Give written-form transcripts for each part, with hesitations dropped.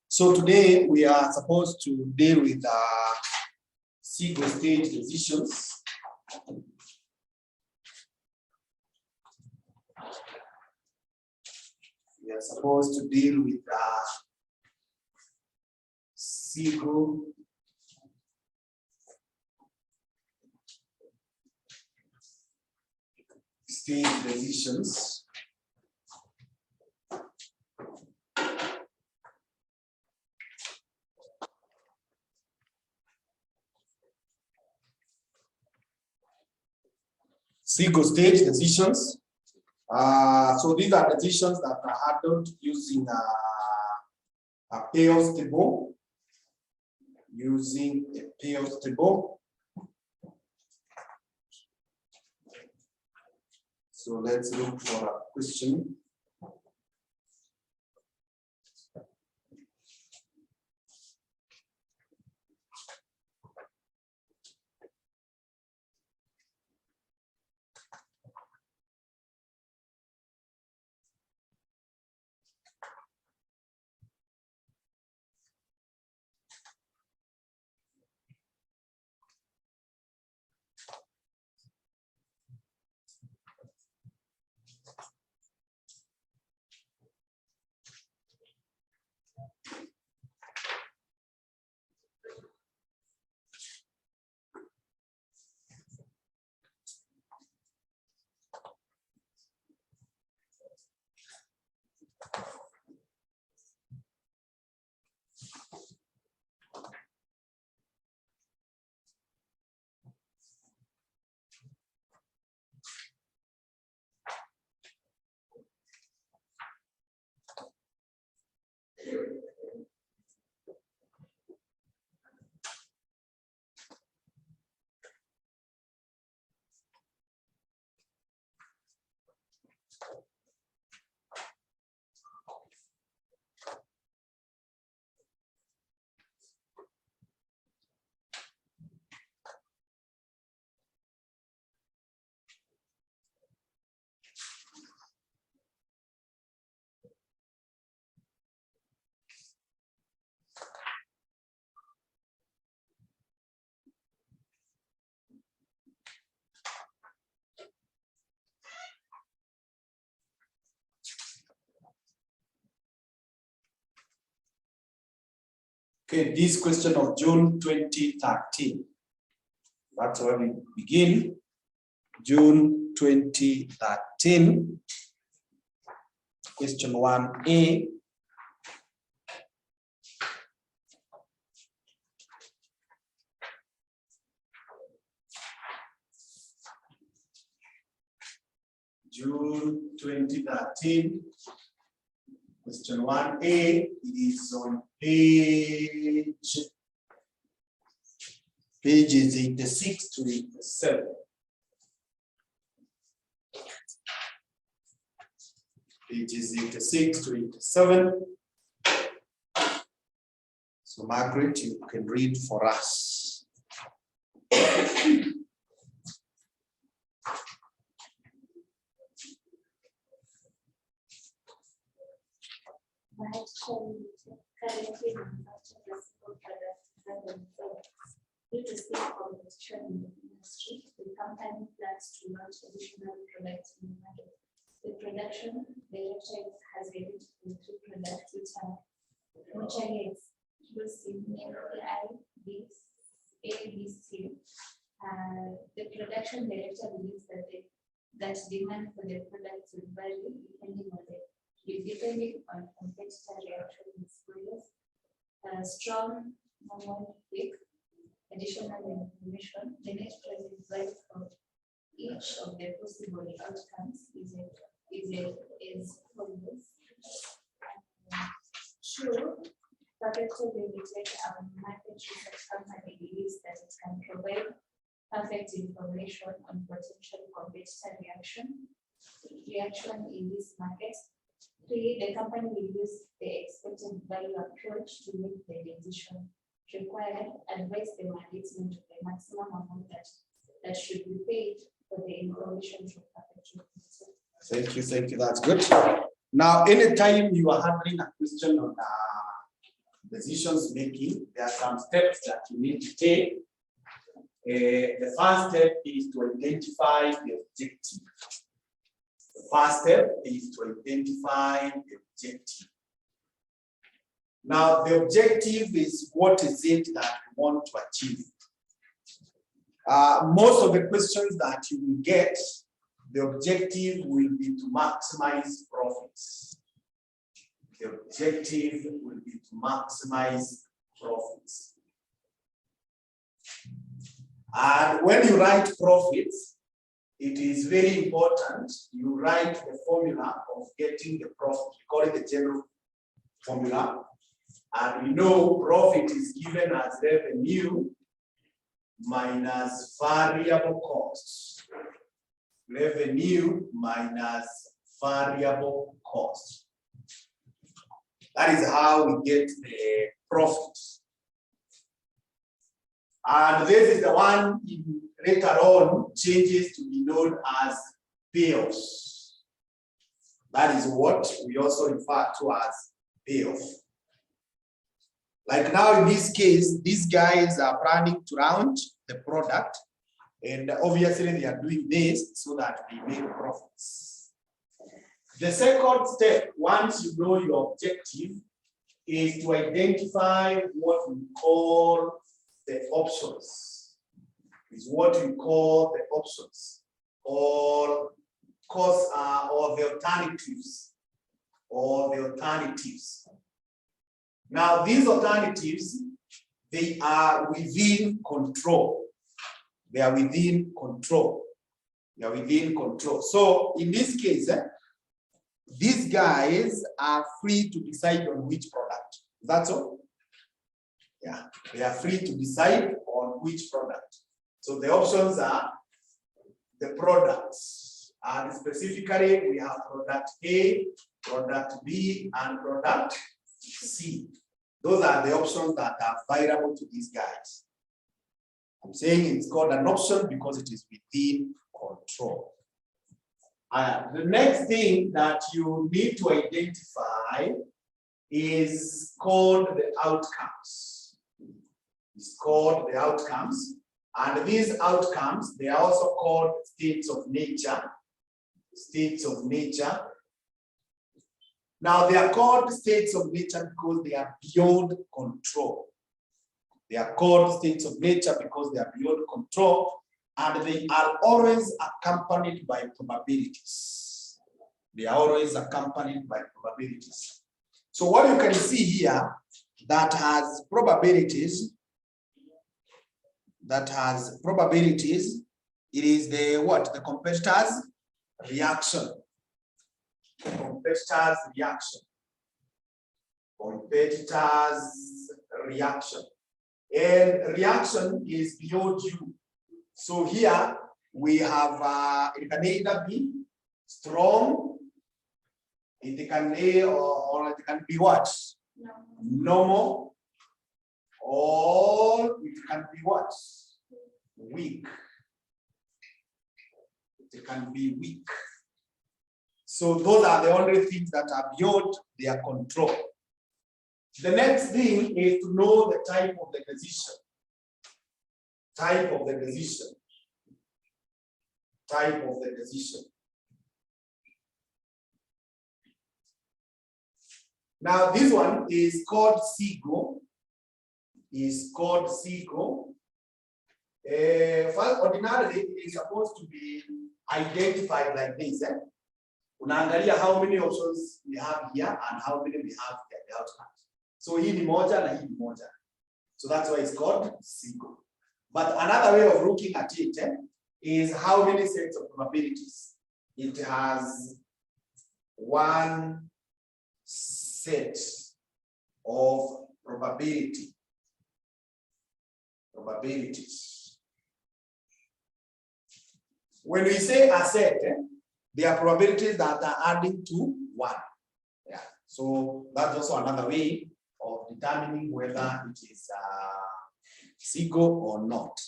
So today we are supposed to deal with single stage decisions. We are supposed to deal with single stage decisions. Single stage decisions. So these are decisions that are handled using a payoffs table. Using a payoffs table. So let's look for a question. Okay, this question of June 2013. That's where we begin. June 2013. Question 1A. June 2013. Question 1A is on pages 86 to 87. Pages 86 to 87. So Margaret, you can read for us. Currently manufactured reciprocal products due to steep competition in the industry, the company plans to launch additional products in the market. The production director has identified 3 products which are using NAIROBI ABC. The production director believes that demand for the products will vary depending on competitor reaction displays, strong normal weak. Additional information, the net present price of each of the possible outcomes is follows. Sure, Perfecto Limited, our market research company, believes that it can provide perfect information on potential competitor reaction in this market. 3, the company will use the expected value approach to make the decision required, advise the management of the maximum amount that should be paid for the information from Perfecto. Thank you, that's good. Now, anytime you are handling a question on decisions making, there are some steps that you need to take. The first step is to identify the objective. The first step is to identify the objective. Now, the objective is what is it that we want to achieve. Most of the questions that you will get, the objective will be to maximize profits. The objective will be to maximize profits. And when you write profits, it is very important you write the formula of getting the profit. We call it the general formula. And we know profit is given as revenue minus variable costs. Revenue minus variable costs. That is how we get the profit. And this is the one later on changes to be known as payoffs. That is what we also refer to as payoff. Like now in this case, these guys are planning to launch the product, and obviously they are doing this so that they make profits. The second step, once you know your objective, is to identify what we call the options. Is what we call the options, or course, or the alternatives, Now, these alternatives, they are within control. They are within control. They are within control. So in this case, these guys are free to decide on which product. That's all. Yeah, they are free to decide on which product. So the options are the products. And specifically, we have product A, product B, and product C. Those are the options that are available to these guys. I'm saying it's called an option because it is within control. The next thing that you need to identify is called the outcomes. It's called the outcomes. And these outcomes, they are also called states of nature. States of nature. Now, they are called states of nature because they are beyond control. They are called states of nature because they are beyond control, and they are always accompanied by probabilities. They are always accompanied by probabilities. So what you can see here that has probabilities, it is the what? The competitor's reaction. Competitor's reaction. Competitor's reaction. And reaction is beyond you. So here we have, it can either be strong, it can be, or it can be what? Normal, or it can be what? Weak. It can be weak. So those are the only things that are beyond their control. The next thing is to know the type of the decision. Type of the decision. Type of the decision. Now this one is called SIGO. First, ordinarily, it is supposed to be identified like this. Unaangalia how many options we have here and how many we have here, the outcomes. So hii ni moja na hii ni moja. So that's why it's called SIGO. But another way of looking at it is how many sets of probabilities. It has one set of probabilities. When we say a set, there are probabilities that are adding to one. Yeah. So that's also another way of determining whether it is SIGO or not.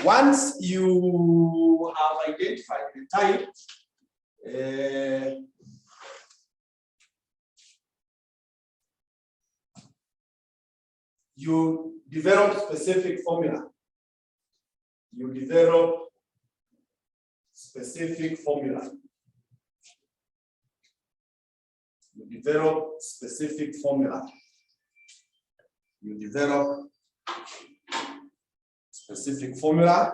Once you have identified the type, you develop specific formula. You develop specific formula. You develop specific formula. You develop specific formula.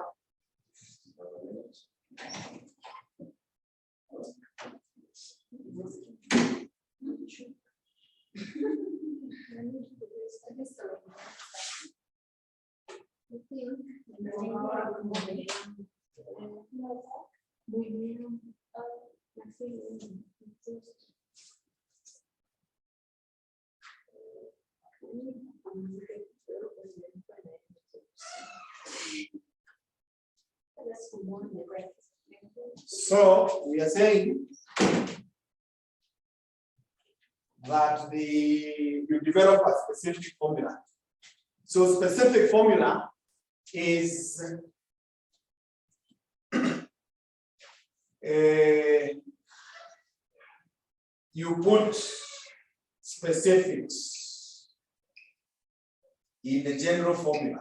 So we are saying that you develop a specific formula. So specific formula is you put specifics in the general formula.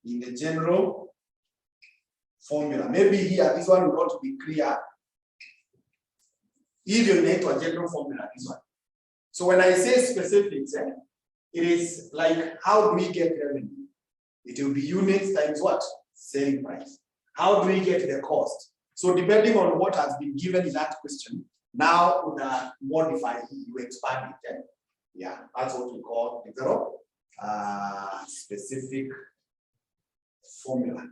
In the general formula. Maybe here, this one will not be clear. Even a general formula, this one. So when I say specifics, it is like, how do we get revenue? It will be units times what? Selling price. How do we get the cost? So depending on what has been given in that question, now with a modify, you expand it. Yeah, that's what we call develop specific formula.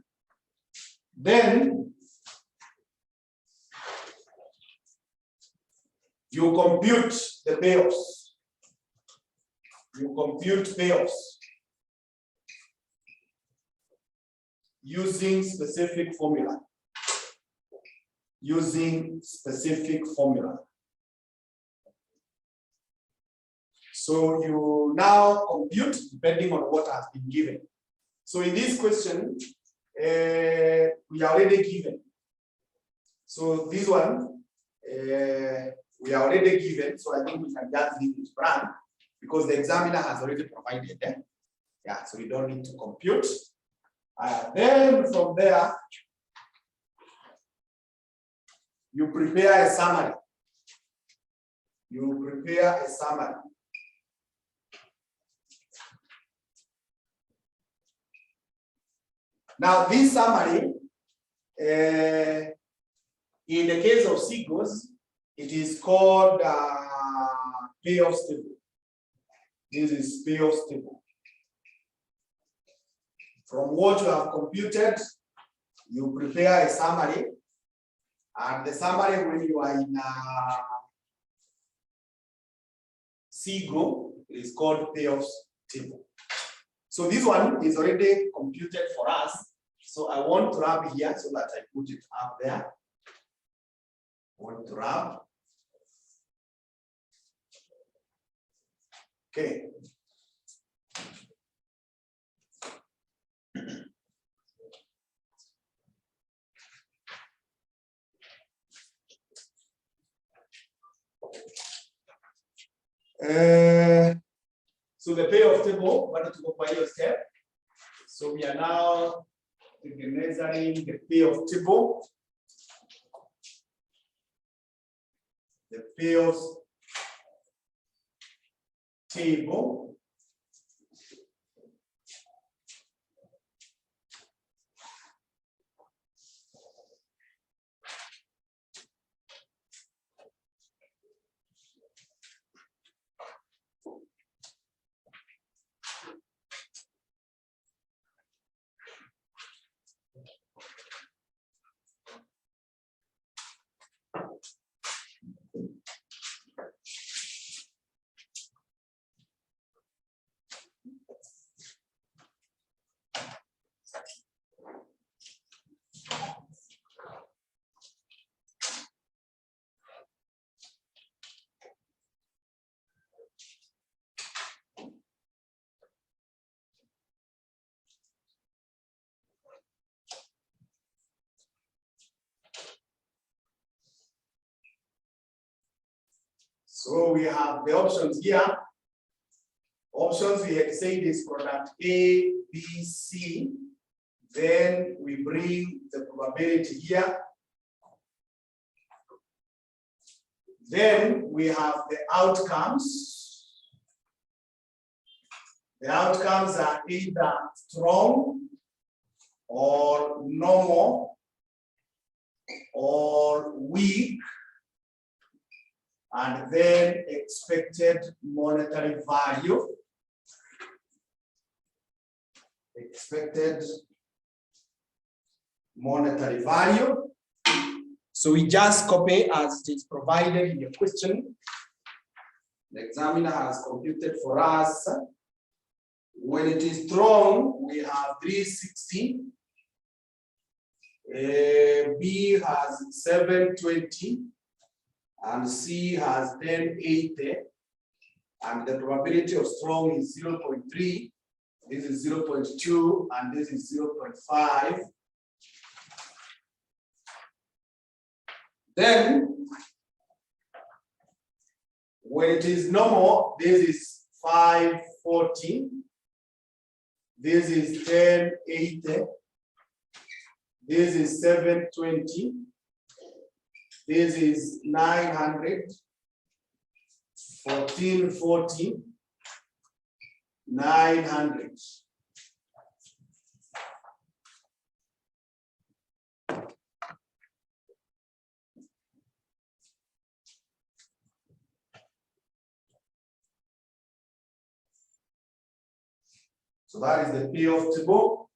Then you compute the payoffs. You compute payoffs using specific formula. Using specific formula. So you now compute depending on what has been given. So in this question, we are already given. So this one, we are already given. So I think we can just leave it run because the examiner has already provided them. Yeah, so we don't need to compute. Then from there, you prepare a summary. You prepare a summary. Now, this summary, in the case of Seagulls, it is called Payoffs Table. This is Payoffs Table. From what you have computed, you prepare a summary. And the summary, when you are in Seagull, is called Payoffs Table. So this one is already computed for us. So I want to wrap here so that I put it up there. I want to wrap. Okay. So the payoff table, what to go by your step. So we are now organizing the payoff table. The payoffs table. So we have the options here. options we had said is product A, B, C. Then we bring the probability here. Then we have the outcomes. The outcomes are either strong or normal or weak, and then expected monetary value. Expected monetary value. So we just copy as it is provided in the question. The examiner has computed for us. When it is strong, we have 360. B has 720. And C has 1080. And the probability of strong is 0.3. This is 0.2, and this is 0.5. Then, when it is normal, this is 540. This is 1080. This is 720. This is 900. 1440. 900. So that is the payoff table.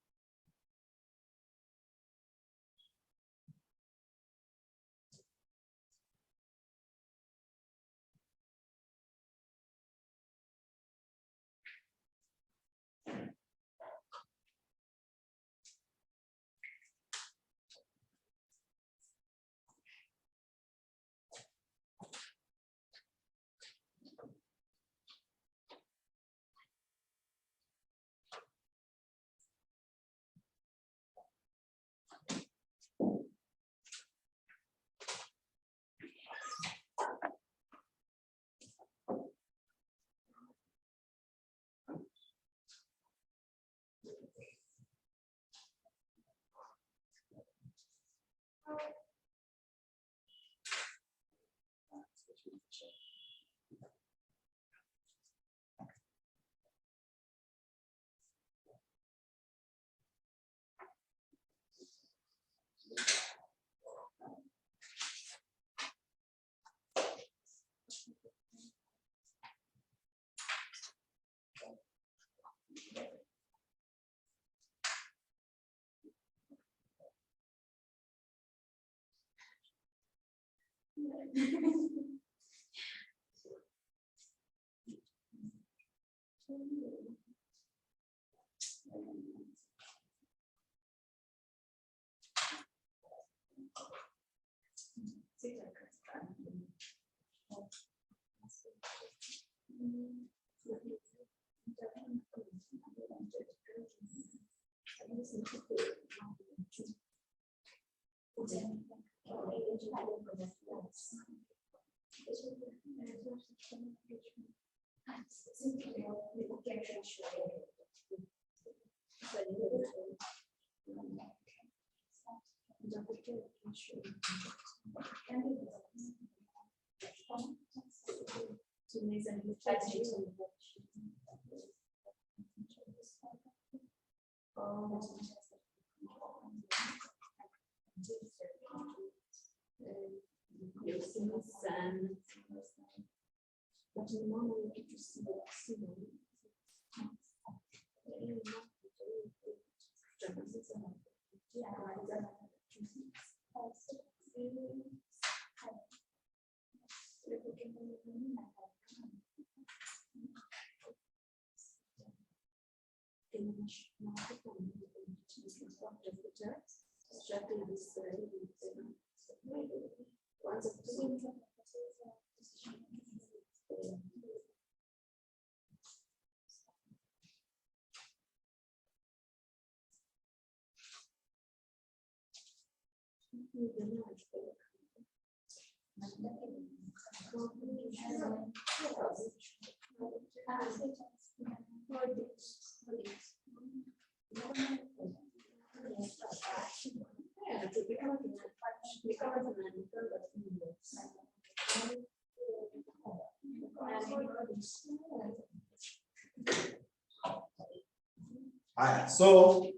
So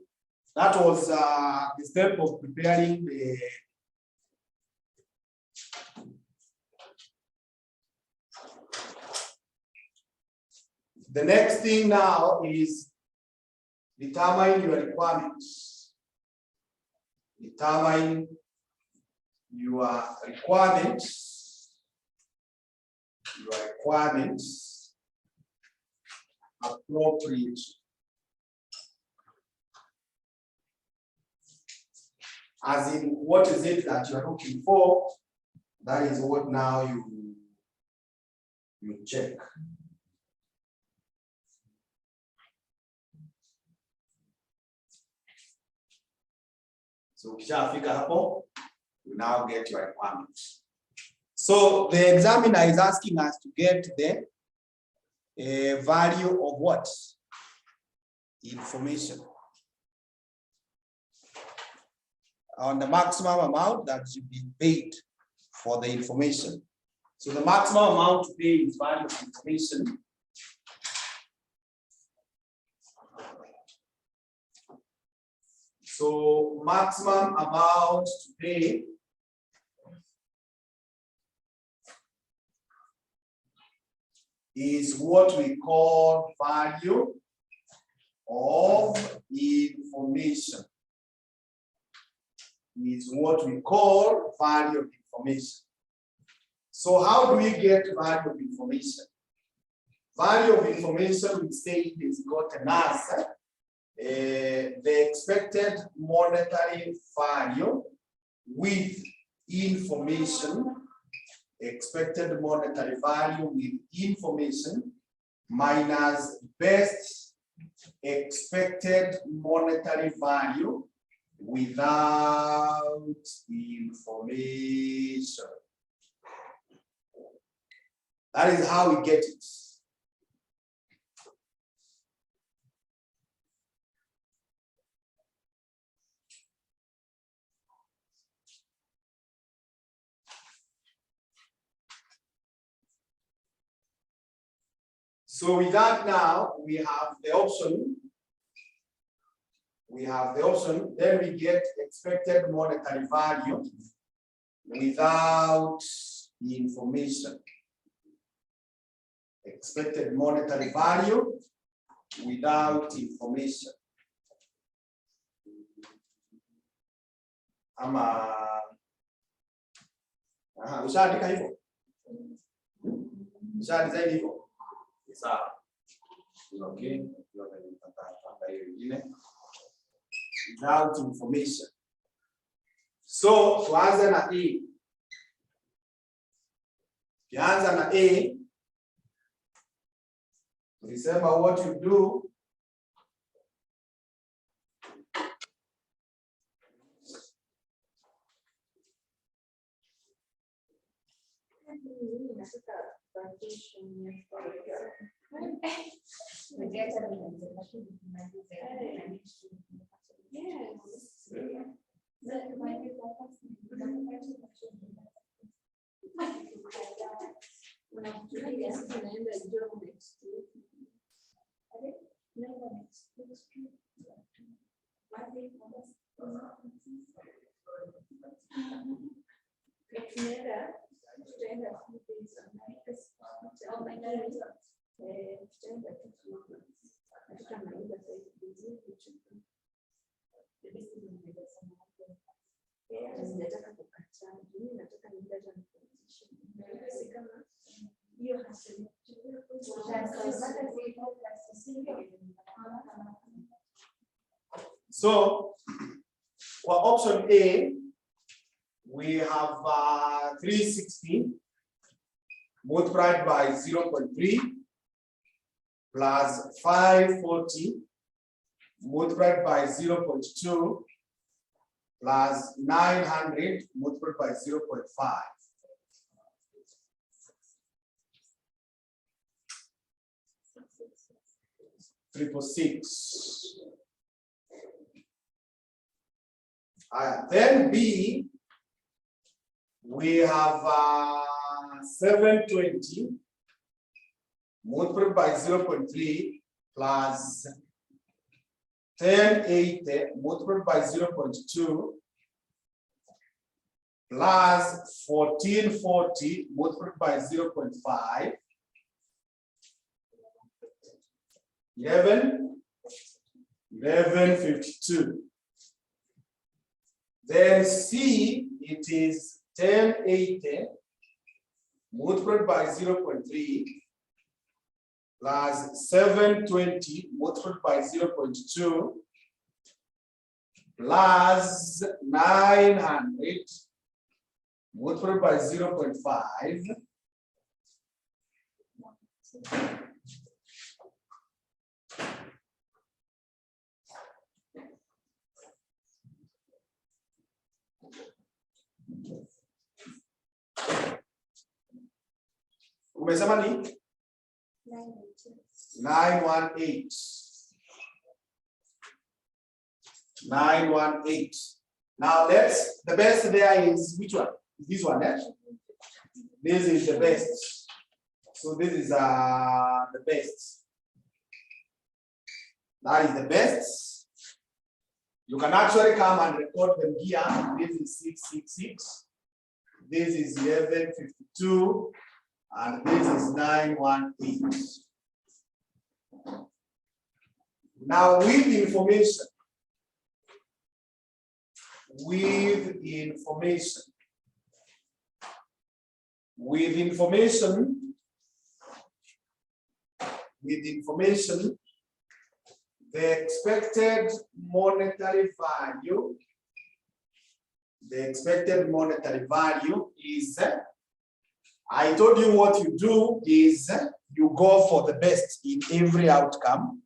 that was the step of preparing the next thing now is determine your requirements. Determine your requirements. Your requirements appropriate. As in, what is it that you are looking for? That is what now you check. So ukishafika hapo, you now get your requirements. So the examiner is asking us to get the value of what? Information. On the maximum amount that should be paid for the information. So the maximum amount to pay is value of information. So maximum amount to pay is what we call value of information. Is what we call value of information. So how do we get value of information? Value of information, we say it is gotten as the expected monetary value with information, expected monetary value with information minus best expected monetary value without information. That is how we get it. So with that now, we have the option. Then we get expected monetary value without the information. Expected monetary value without information. Ushaandika hivyo? Ushaandika hivyo? Sawa. Okay. Without information. So tuanze na A. Tuanza na A. Tulisema what you do So for option A, we have 360 multiplied by 0.3 plus 540 multiplied by 0.2 plus 900 multiplied by 0.5. 666. Then B, we have 720 multiplied by 0.3 plus 1080 multiplied by 0.2 plus 1440 multiplied by 0.5, 1152. Then C, it is 1080 multiplied by 0.3 plus 720 multiplied by 0.2 plus 900 multiplied by 0.5 umesema ni 918. 918. Now the best there is which one? This one, eh? This is the best. So this is the best. That is the best. You can actually come and record them here. This is 666. This is 1152. And this is 918. Now with information, the expected monetary value is, I told you what you do is you go for the best in every outcome.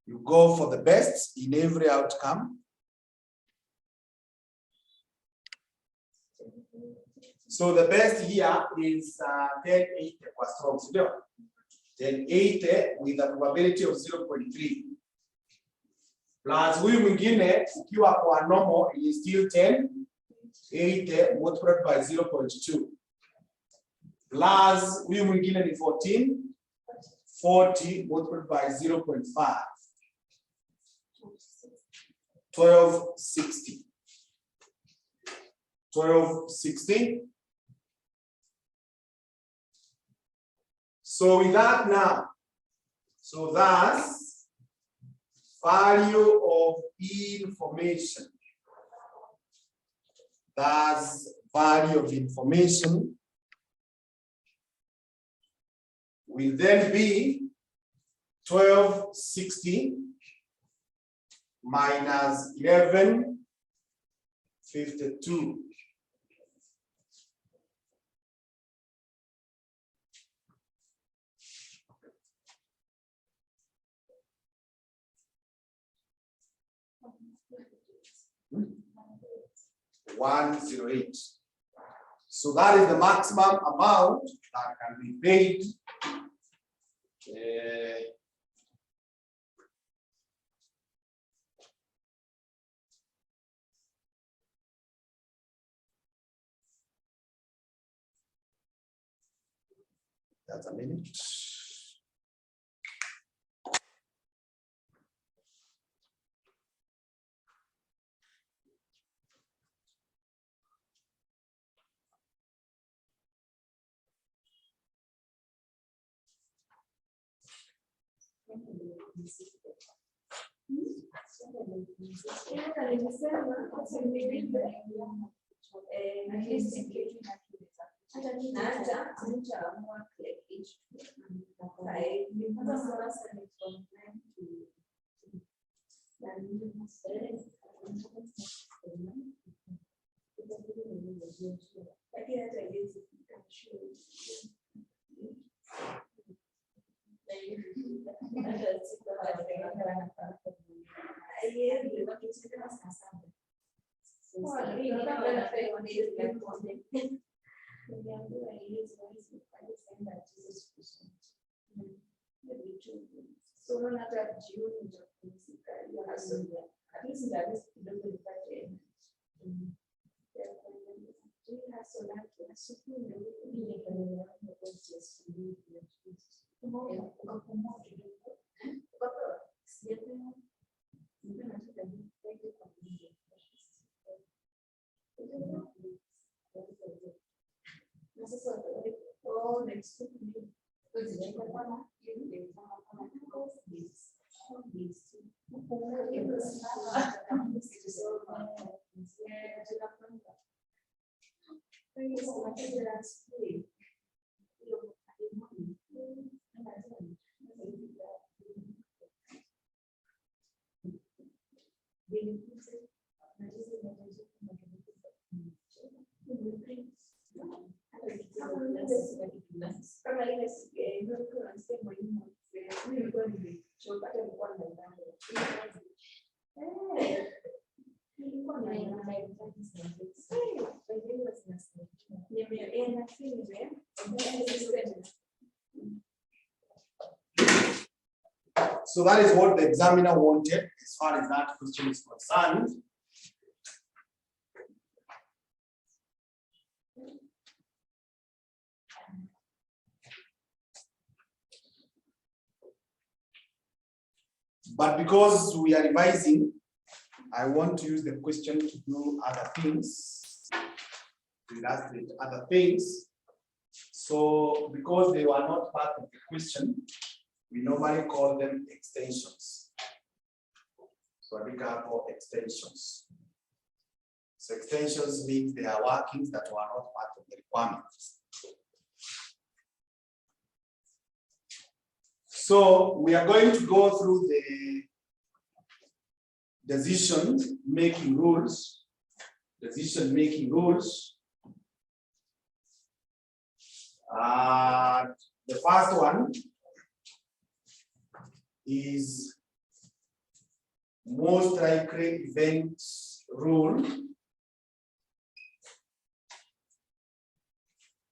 You go for the best in every outcome. So the best here is 1080 kwa strokes. 1080 with a probability of 0.3. Plus huyu mwingine ukiwa kwa normal is still 1080 multiplied by 0.2. Plus huyu mwingine ni 1440 multiplied by 0.5. 1260. 1260. So with that now, so that's value of information. That's value of information will then be 1260 minus 1152. $108. So that is the maximum amount that can be paid. That's a minute. So that is what the examiner wanted as far as that question is concerned. But because we are revising, I want to use the question to do other things, to illustrate other things. So because they were not part of the question, we normally call them extensions. So we call extensions. So extensions means they are workings that were not part of the requirements. So we are going to go through the decision-making rules. Decision-making rules. The first one is most likely event rule.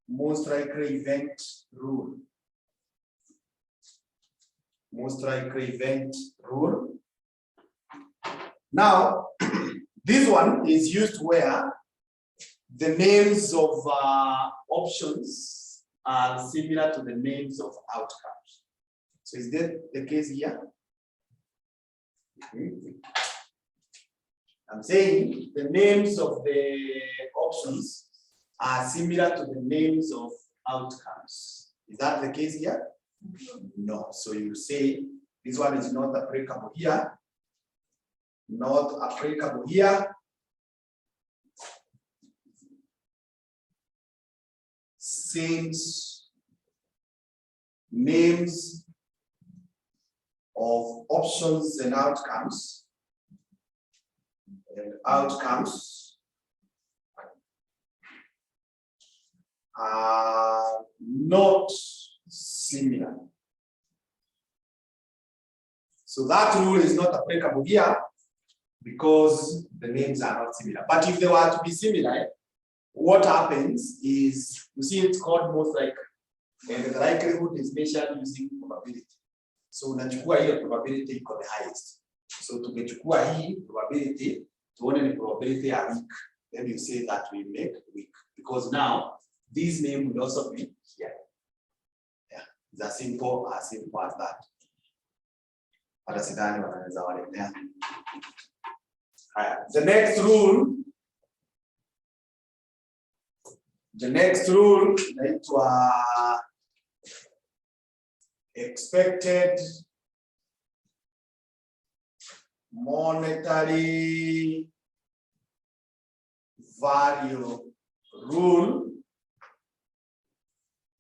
Most likely event rule. Most likely event rule. Now, this one is used where the names of options are similar to the names of outcomes. So is that the case here? I'm saying the names of the options are similar to the names of outcomes. Is that the case here? No. So you say this one is not applicable here. Not applicable here. Since names of options and outcomes are not similar. So that rule is not applicable here because the names are not similar. But if they were to be similar, what happens is, you see, it's called most likely, and the likelihood is measured using probability. So unachukua hiyo probability iko the highest. So tukechukua hii probability, tuone ni probability ya weak. Then you say that we make weak. Because now, this name will also be here. Yeah, it's as simple as that. Hata sidhani wanaweza waletea. The next rule inaitwa expected monetary value rule.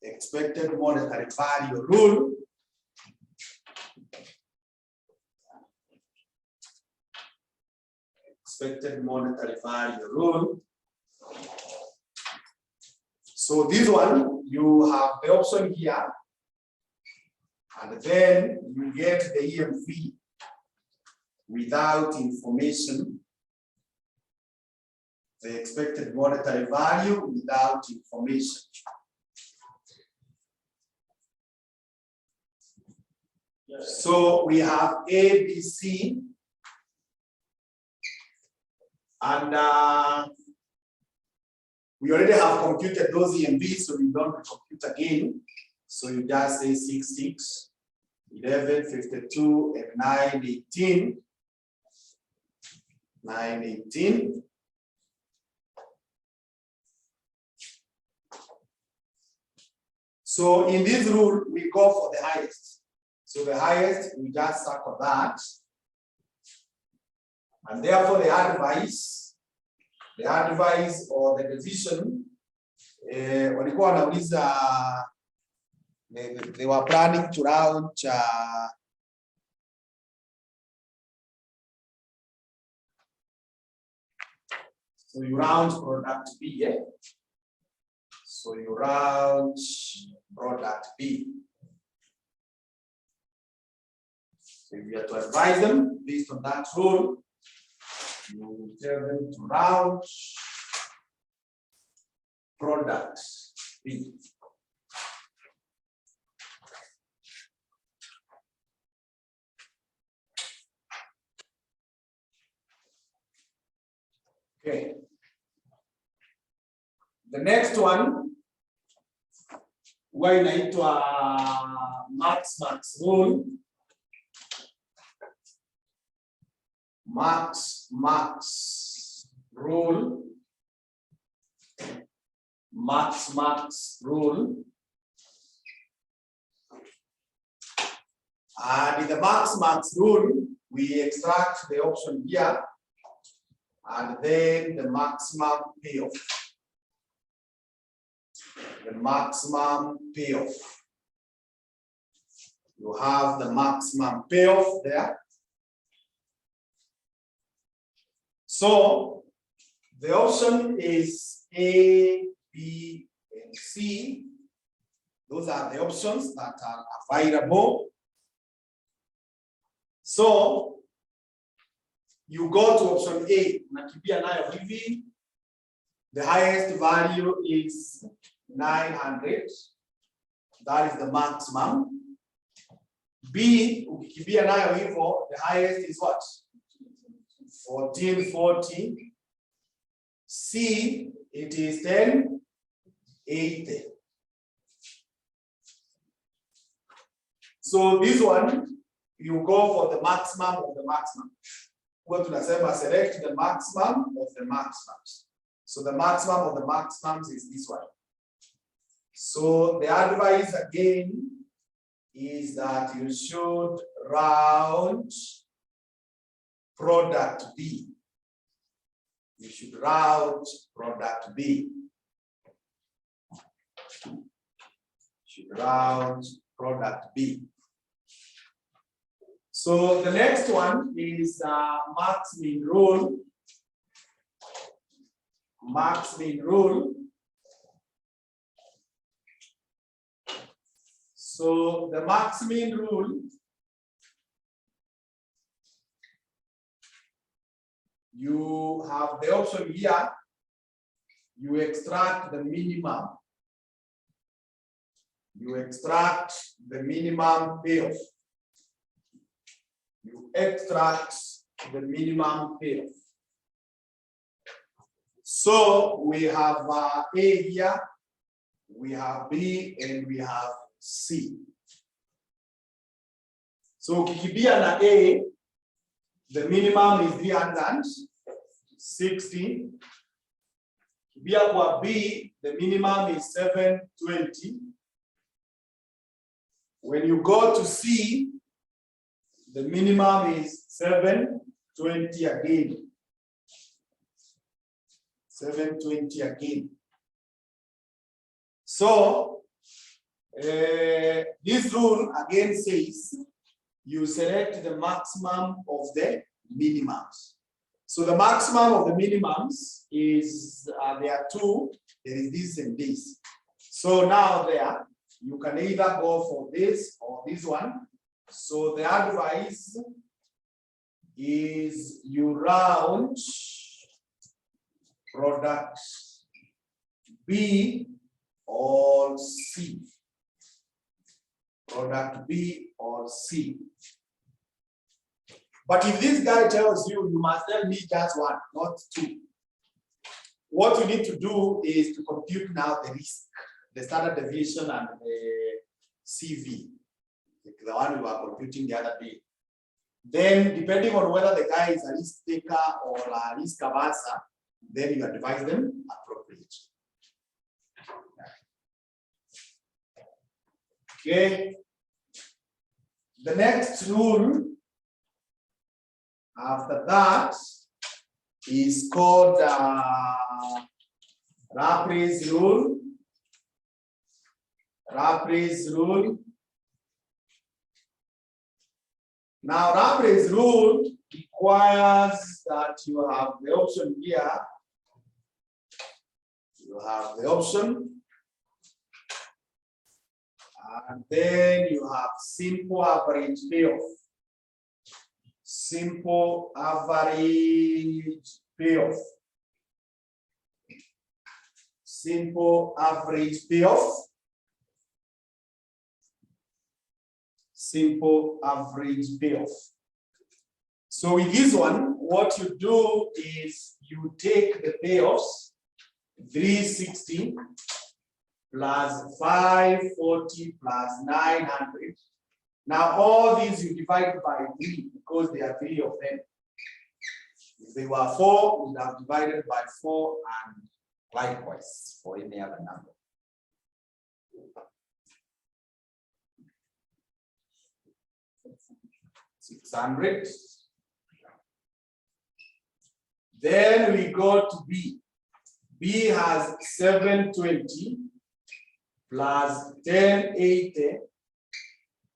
Expected monetary value rule. Expected monetary value rule. So this one, you have the option here, and then you get the EMV without information. The expected monetary value without information. So we have A, B, C, and we already have computed those EMVs, so we don't compute again. So you just say 6, 6, 11, 52, and 9, 18. 9, 18. So in this rule, we go for the highest. So the highest, we just circle that. And therefore the advice or the decision, walikuwa wanauliza, they were planning to launch so you round product B, yeah? So you round product B. So if you have to advise them based on that rule, you tell them to round product B. Okay. The next one, huwa inaitwa max rule. Max rule. Max rule. And in the max rule, we extract the option here and then the maximum payoff. The maximum payoff. You have the maximum payoff there. So the option is A, B, and C. Those are the options that are available. So you go to option A. Unakimbia nayo hivi. The highest value is 900. That is the maximum. B, ukikimbia nayo hivyo, the highest is what? 1440. C, it is 1080. So this one, you go for the maximum of the maximum. What to select the maximum of the maximums. So the maximum of the maximums is this one. So the advice again is that you should round product B. You should round product B. You should round product B. So the next one is max-min rule. Max-min rule. So the max-min rule, you have the option here, you extract the minimum. You extract the minimum payoff. You extract the minimum payoff. So we have A here, we have B, and we have C. So ukikibia na A, the minimum is 360. Kibia kwa B, the minimum is 720. When you go to C, the minimum is 720 again. 720 again. So this rule again says you select the maximum of the minimums. So the maximum of the minimums is there are two. There is this and this. So now there you can either go for this or this one. So the advice is you round product B or C. product B or C. But if this guy tells you, you must tell me just one, not two. What you need to do is to compute now the risk, the standard deviation and the CV, the one we were computing the other day. Then, depending on whether the guy is a risk taker or a risk averser, then you advise them appropriately. Okay. The next rule after that is called Rapri's rule. Rapri's rule. Now, Rapri's rule requires that you have the option here. You have the option. And then you have simple average payoff. Simple average payoff. Simple average payoff. Simple average payoff. So with this one, what you do is you take the payoffs, 360 plus 540 plus 900. Now all these you divide by 3 because there are 3 of them. If they were 4, you would have divided by 4 and likewise for any other number. $600. Then we go to B. B has 720 plus 1080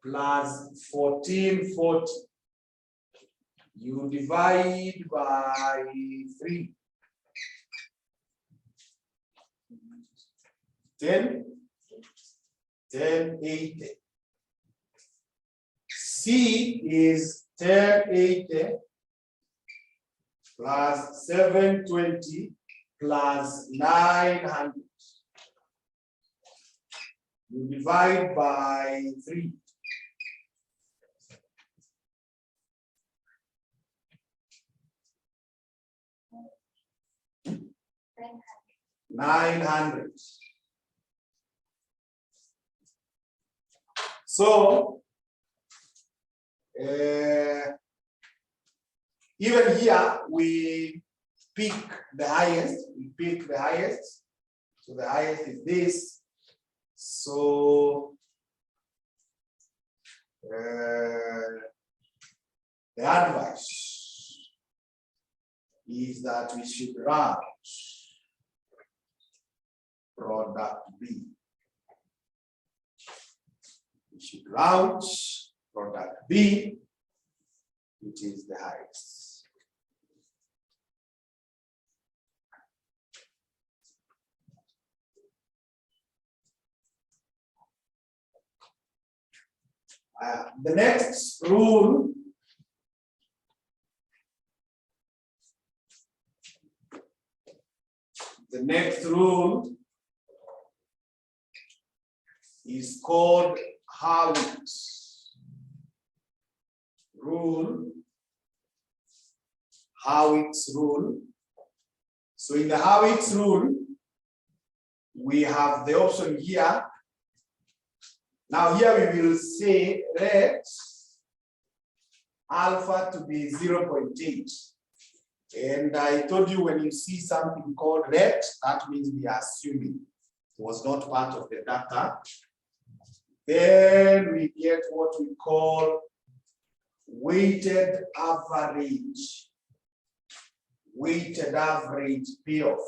plus 1440. You divide by 3. 1080. C is 1080 plus 720 plus 900. You divide by 3. 900. So, even here, we pick the highest. We pick the highest. So the highest is this. So the advice is that we should round product B. We should round product B, which is the highest. The next rule is called Howitz rule. Howitz rule. So in the Howitz rule, we have the option here. Now here we will say let alpha to be 0.8. And I told you when you see something called let, that means we are assuming it was not part of the data. Then we get what we call weighted average. Weighted average payoff.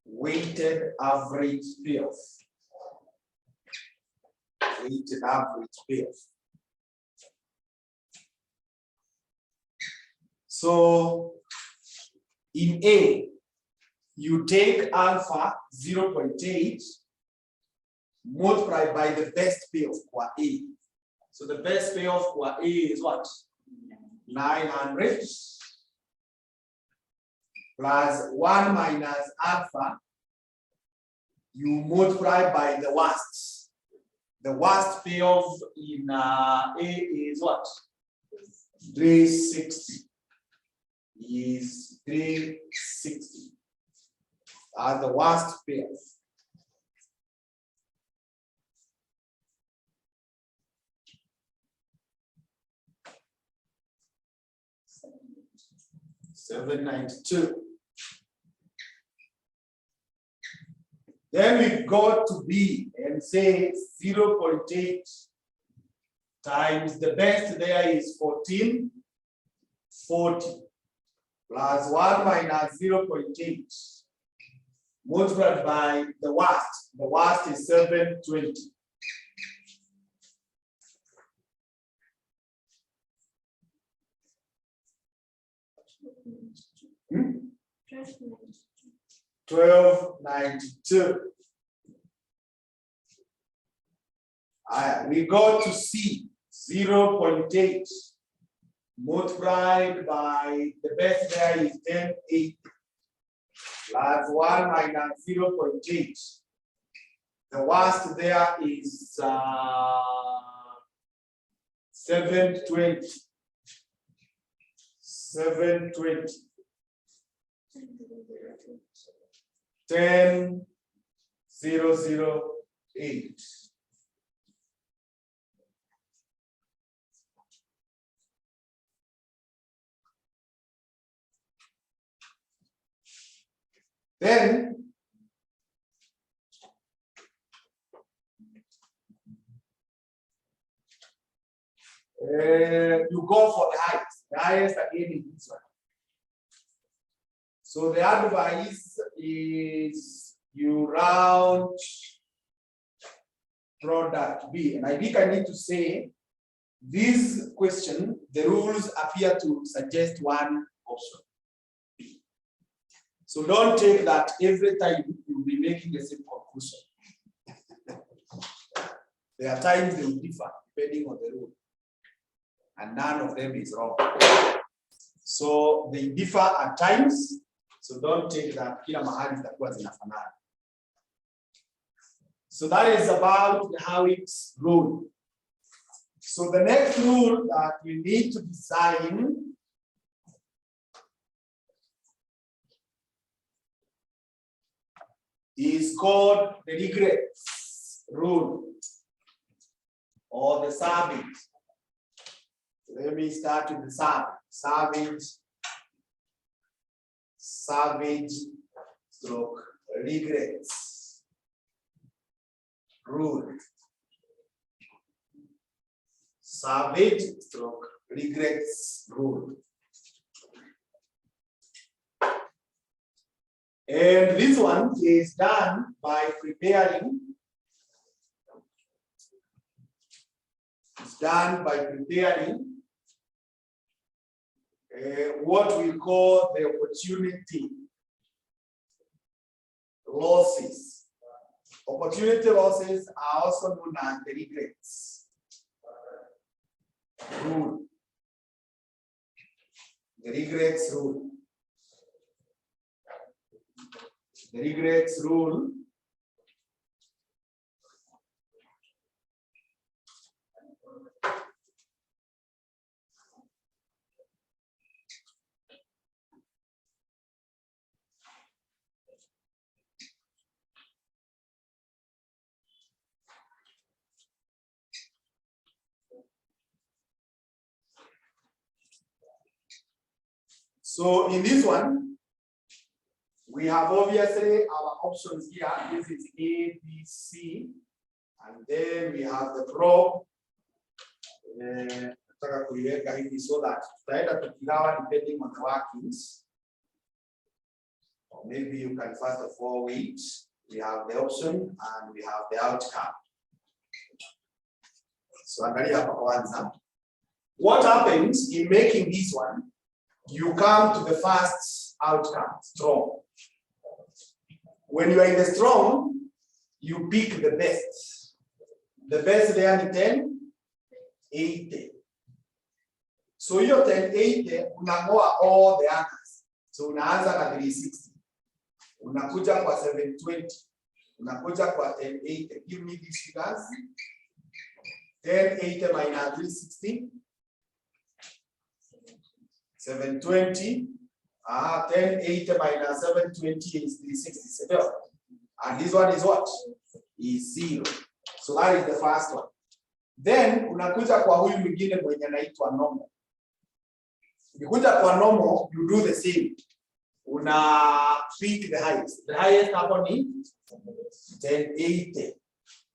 Weighted average payoff. Weighted average payoff. So in A, you take alpha 0.8 multiplied by the best payoff for A. So the best payoff for A is what? 900 plus 1 minus alpha. You multiply by the worst. The worst payoff in A is what? 360. Is 360. As the worst payoff. $792. Then we go to B and say 0.8 times the best there is 1440 plus 1 minus 0.8 multiplied by the worst. The worst is 720. Hmm? 1292. We go to C, 0.8 multiplied by the best there is 1080 plus 1 minus 0.8. The worst there is 720. 720. 10,008. Then you go for the highest. The highest again is this one. So the advice is you round product B. And I think I need to say this question, the rules appear to suggest one option. So don't take that every time you'll be making the same conclusion. There are times they will differ depending on the rule. And none of them is wrong. So they differ at times. So don't take that kila mahali zitakuwa zinafanana. So that is about the Howitz rule. So the next rule that we need to design is called the regrets rule or the savage. Let me start with the savage stroke regrets rule. Savage stroke regrets rule. And this one is done by preparing. It's done by preparing what we call the opportunity losses. Opportunity losses are also known as the regrets rule. The regrets rule. The regrets rule so in this one, we have obviously our options here. This is A, B, C, and then we have the probe. So that depending on the workings. Or maybe you can first of all wait. We have the option and we have the outcome. So what happens in making this one? You come to the first outcome, strong. When you are in the strong, you pick the best. The best there is 1080. So you're 1080, unamoa all the others. So unaanza na 360. Unakuja kwa 720. Unakuja kwa 1080. Give me these figures. 1080 minus 360. 720. 1080 minus 720 is 367. And this one is what? Is 0. So that is the first one. Then unakuja kwa huyu mwingine mwenye anaitwa normal. Ukikuja kwa normal, you do the same. Una pick the highest. The highest hapo ni 1080.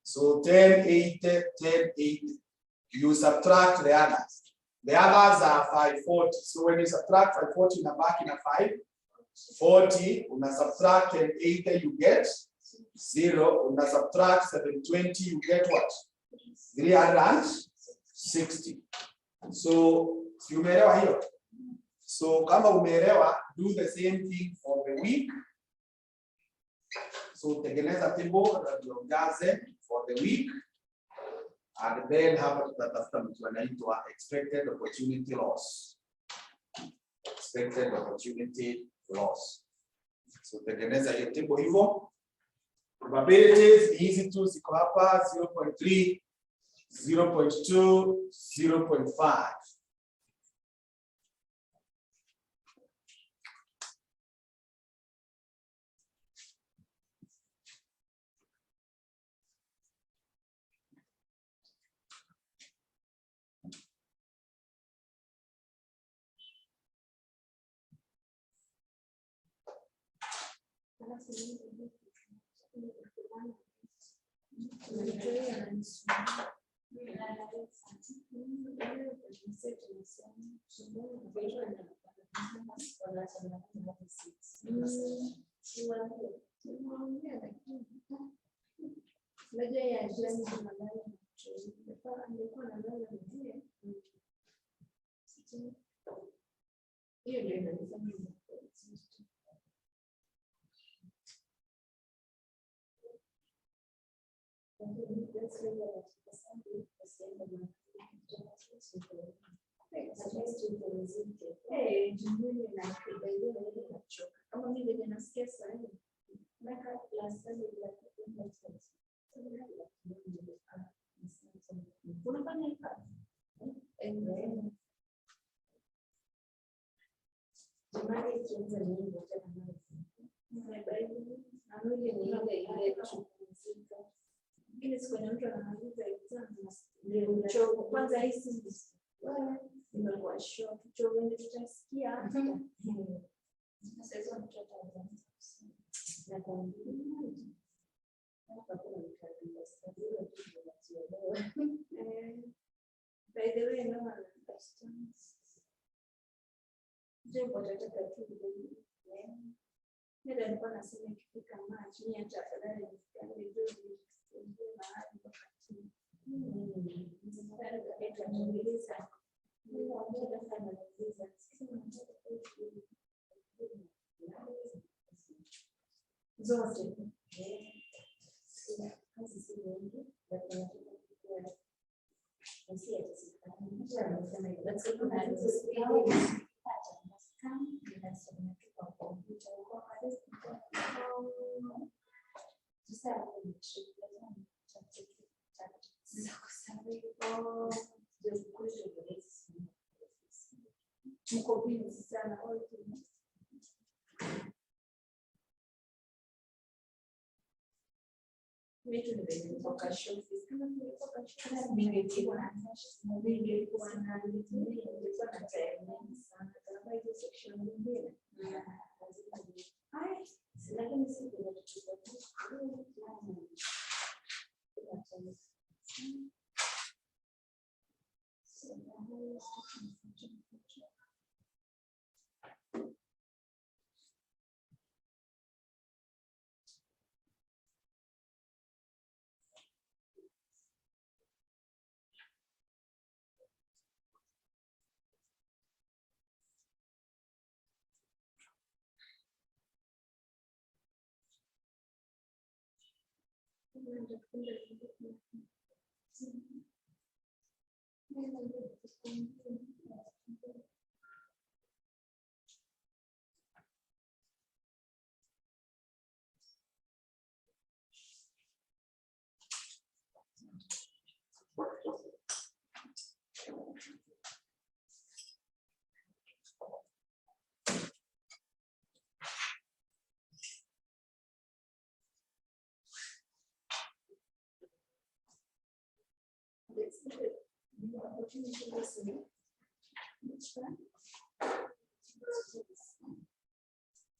So 1080, 1080. You subtract the others. The others are 540. So when you subtract 540, unabaki na 540. Una subtract 1080, you get 0. Una subtract 720, you get what? 360. So si umeelewa hiyo? So kama umeelewa, do the same thing for the week. So tengeneza table for the week. And then hapa tutatafuta mtu anaitwa expected opportunity loss. Expected opportunity loss. So tengeneza hiyo table hivyo. Probabilities hizi tu ziko hapa 0.3, 0.2, 0.5.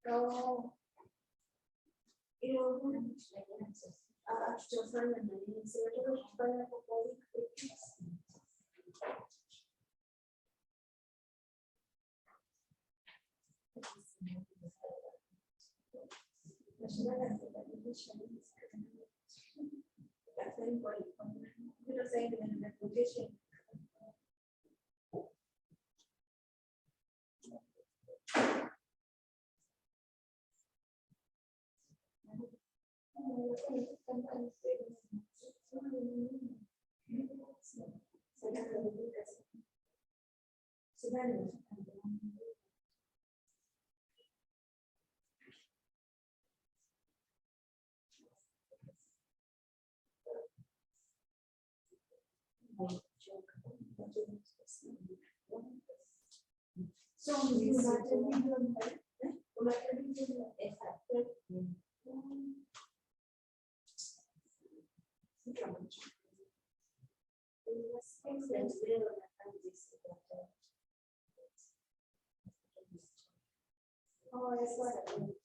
Oh. Oh, that's what I mean.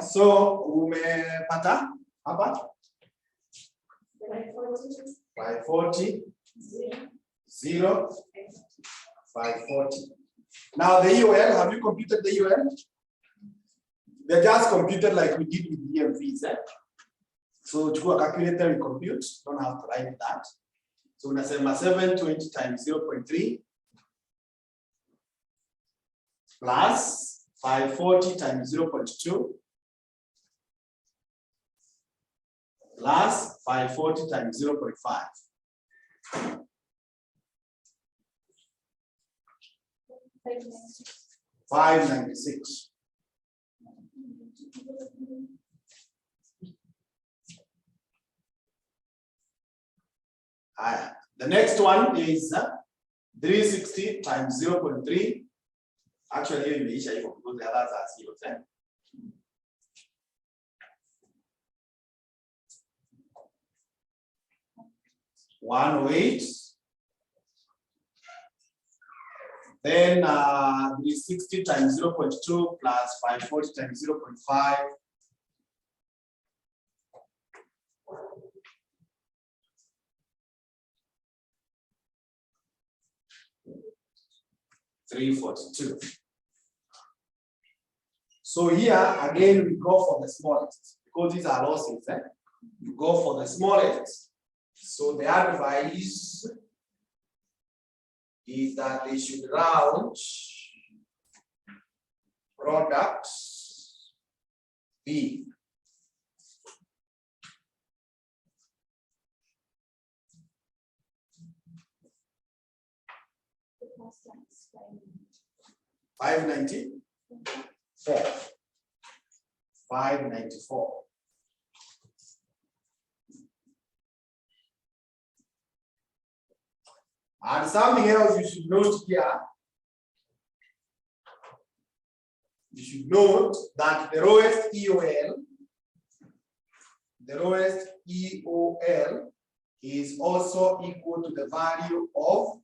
So umepata hapa 540 0 540. Now the EOL, have you computed the EOL? They're just computed like we did with EMVs. So to a calculator we compute, don't have to write that. So unasema 720 times 0.3 plus 540 times 0.2 plus 540 times 0.5. 596. The next one is 360 times 0.3. Actually, because the others are zeros. 108. Then 360 times 0.2 plus 540 times 0.5. 342. So here again we go for the smallest because these are losses. You go for the smallest. So the advice is that they should round product B. $594. $594. And something else you should note here. You should note that the lowest EOL is also equal to the value of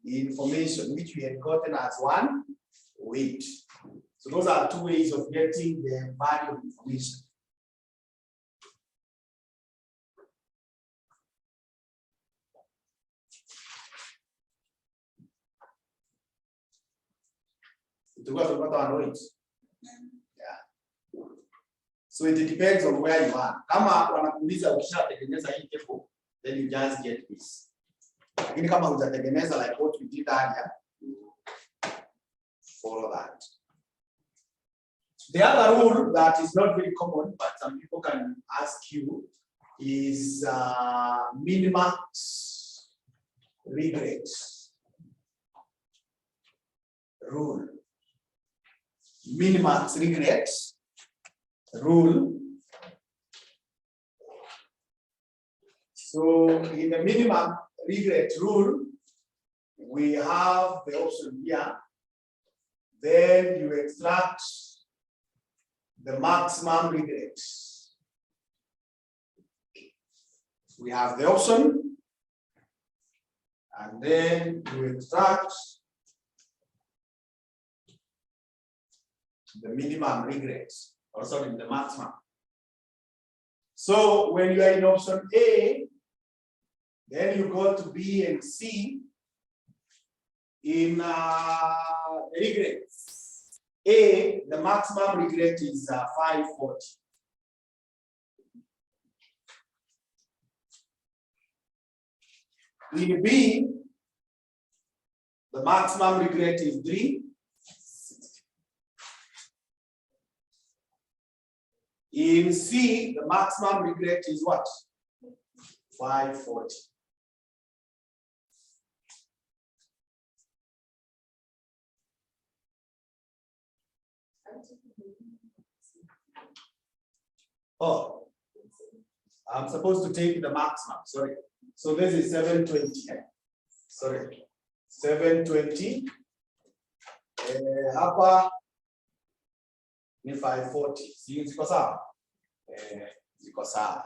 information, which we had gotten as 1 weight. So those are two ways of getting the value of information. Yeah. So it depends on where you are. Kama wanakuuliza ukishatengeneza hii table, then you just get this. Lakini kama utatengeneza like what we did earlier, follow that. The other rule that is not very common, but some people can ask you, is minimax regret rule. Minimax regret rule. So in the minimum regret rule, we have the option here. Then you extract the maximum regret. We have the option, and then you extract the minimum regret, or sorry, the maximum. So when you are in option A, then you go to B and C in regrets. A, the maximum regret is 540. In B, the maximum regret is 360. In C, the maximum regret is what? 540. Oh, I'm supposed to take the maximum, sorry. So this is 720. Sorry, 720. Hapa ni 540. Si ziko sawa? Ziko sawa.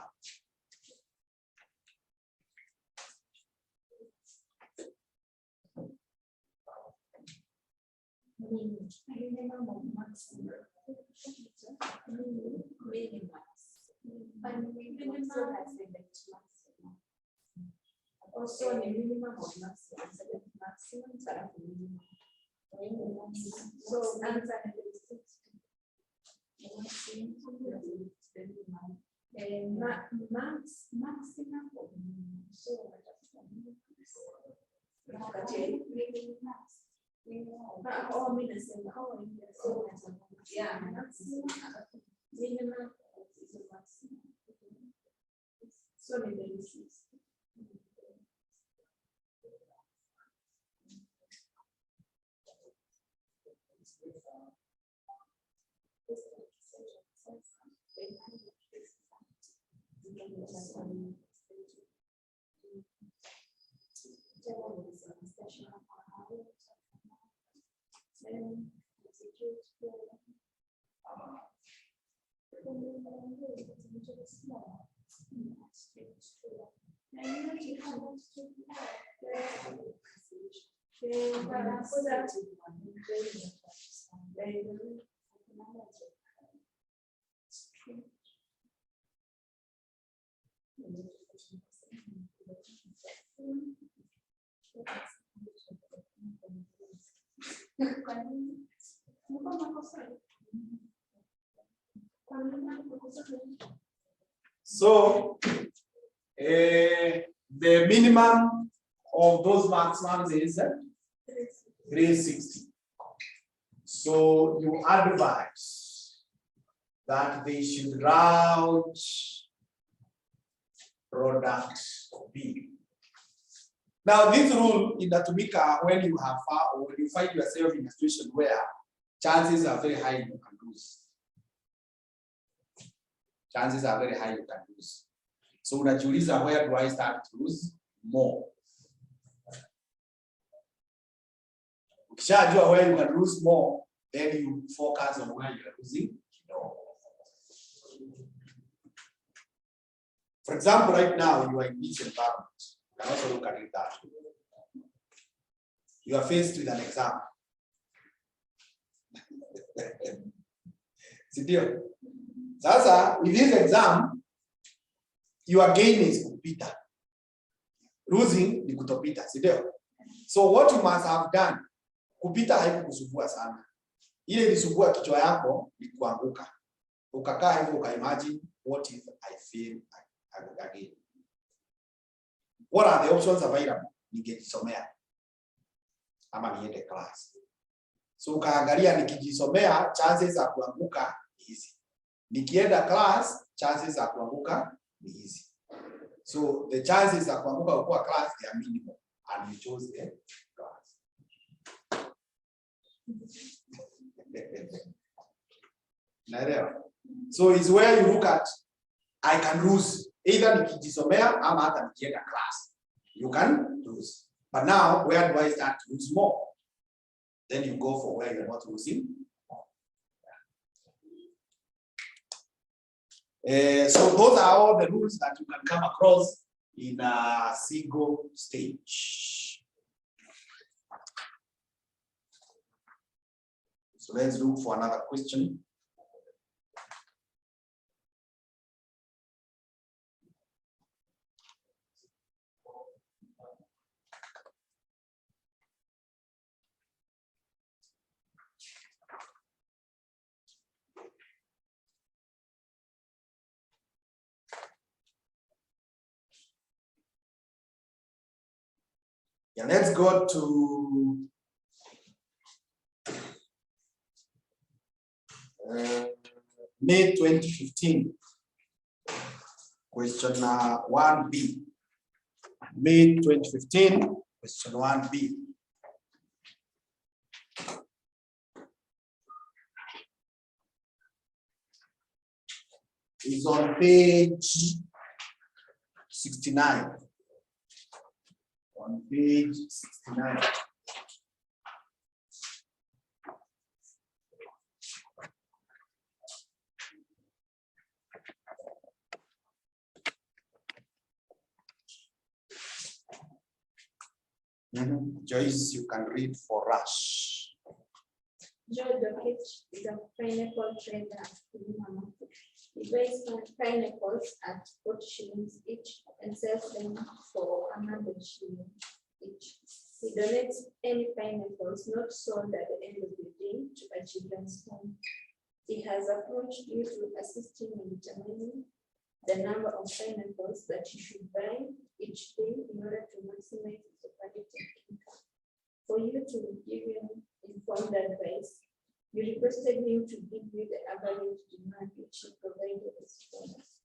Also, the minimum of maximum, so answer is 60. Maximum. So Yeah. Minimum is a maximum. So maybe this is. So, the minimum of those maximums is 360. So you advise that they should round product B. Now, this rule inatumika when you have or when you find yourself in a situation where chances are very high you can lose. Chances are very high you can lose. So unajiuliza, where do I start to lose more? Ukishajua where you can lose more, then you focus on where you are losing more. For example, right now you are in this environment. You can also look at it that way. You are faced with an exam. Sindio? Sasa, with this exam, your gain is kupita. Losing ni kutopita, sindio? So what you must have done, kupita haikukusumbua sana. Ile ilisumbua kichwa yako ni kuanguka. Ukakaa hivyo ukaimagine, what if I fail again? What are the options available? Nikijisomea ama niende class. So ukaangalia, nikijisomea chances za kuanguka ni hizi. Nikienda class chances za kuanguka ni hizi. So the chances za kuanguka kwa class they are minimal, and we chose the class. So it's where you look at, I can lose either nikijisomea ama hata nikienda class. You can lose. But now, where do I start to lose more? Then you go for where you're not losing. So those are all the rules that you can come across in a single stage. So let's look for another question. Yeah, let's go to May 2015. Question 1B. May 2015, question 1B. Is on page 69. On page 69. Joyce, you can read for us. Joe Docket is a pineapple trader at Kilima Market. He buys pineapples at 40 shillings each and sells them for 100 shillings each. He donates any pineapples not sold at the end of the day to a children's home. He has approached you to assist him in determining the number of pineapples that you should buy each day in order to maximize the operating income. For you to give him informed advice, You requested me to give you the average demand which you provided as follows.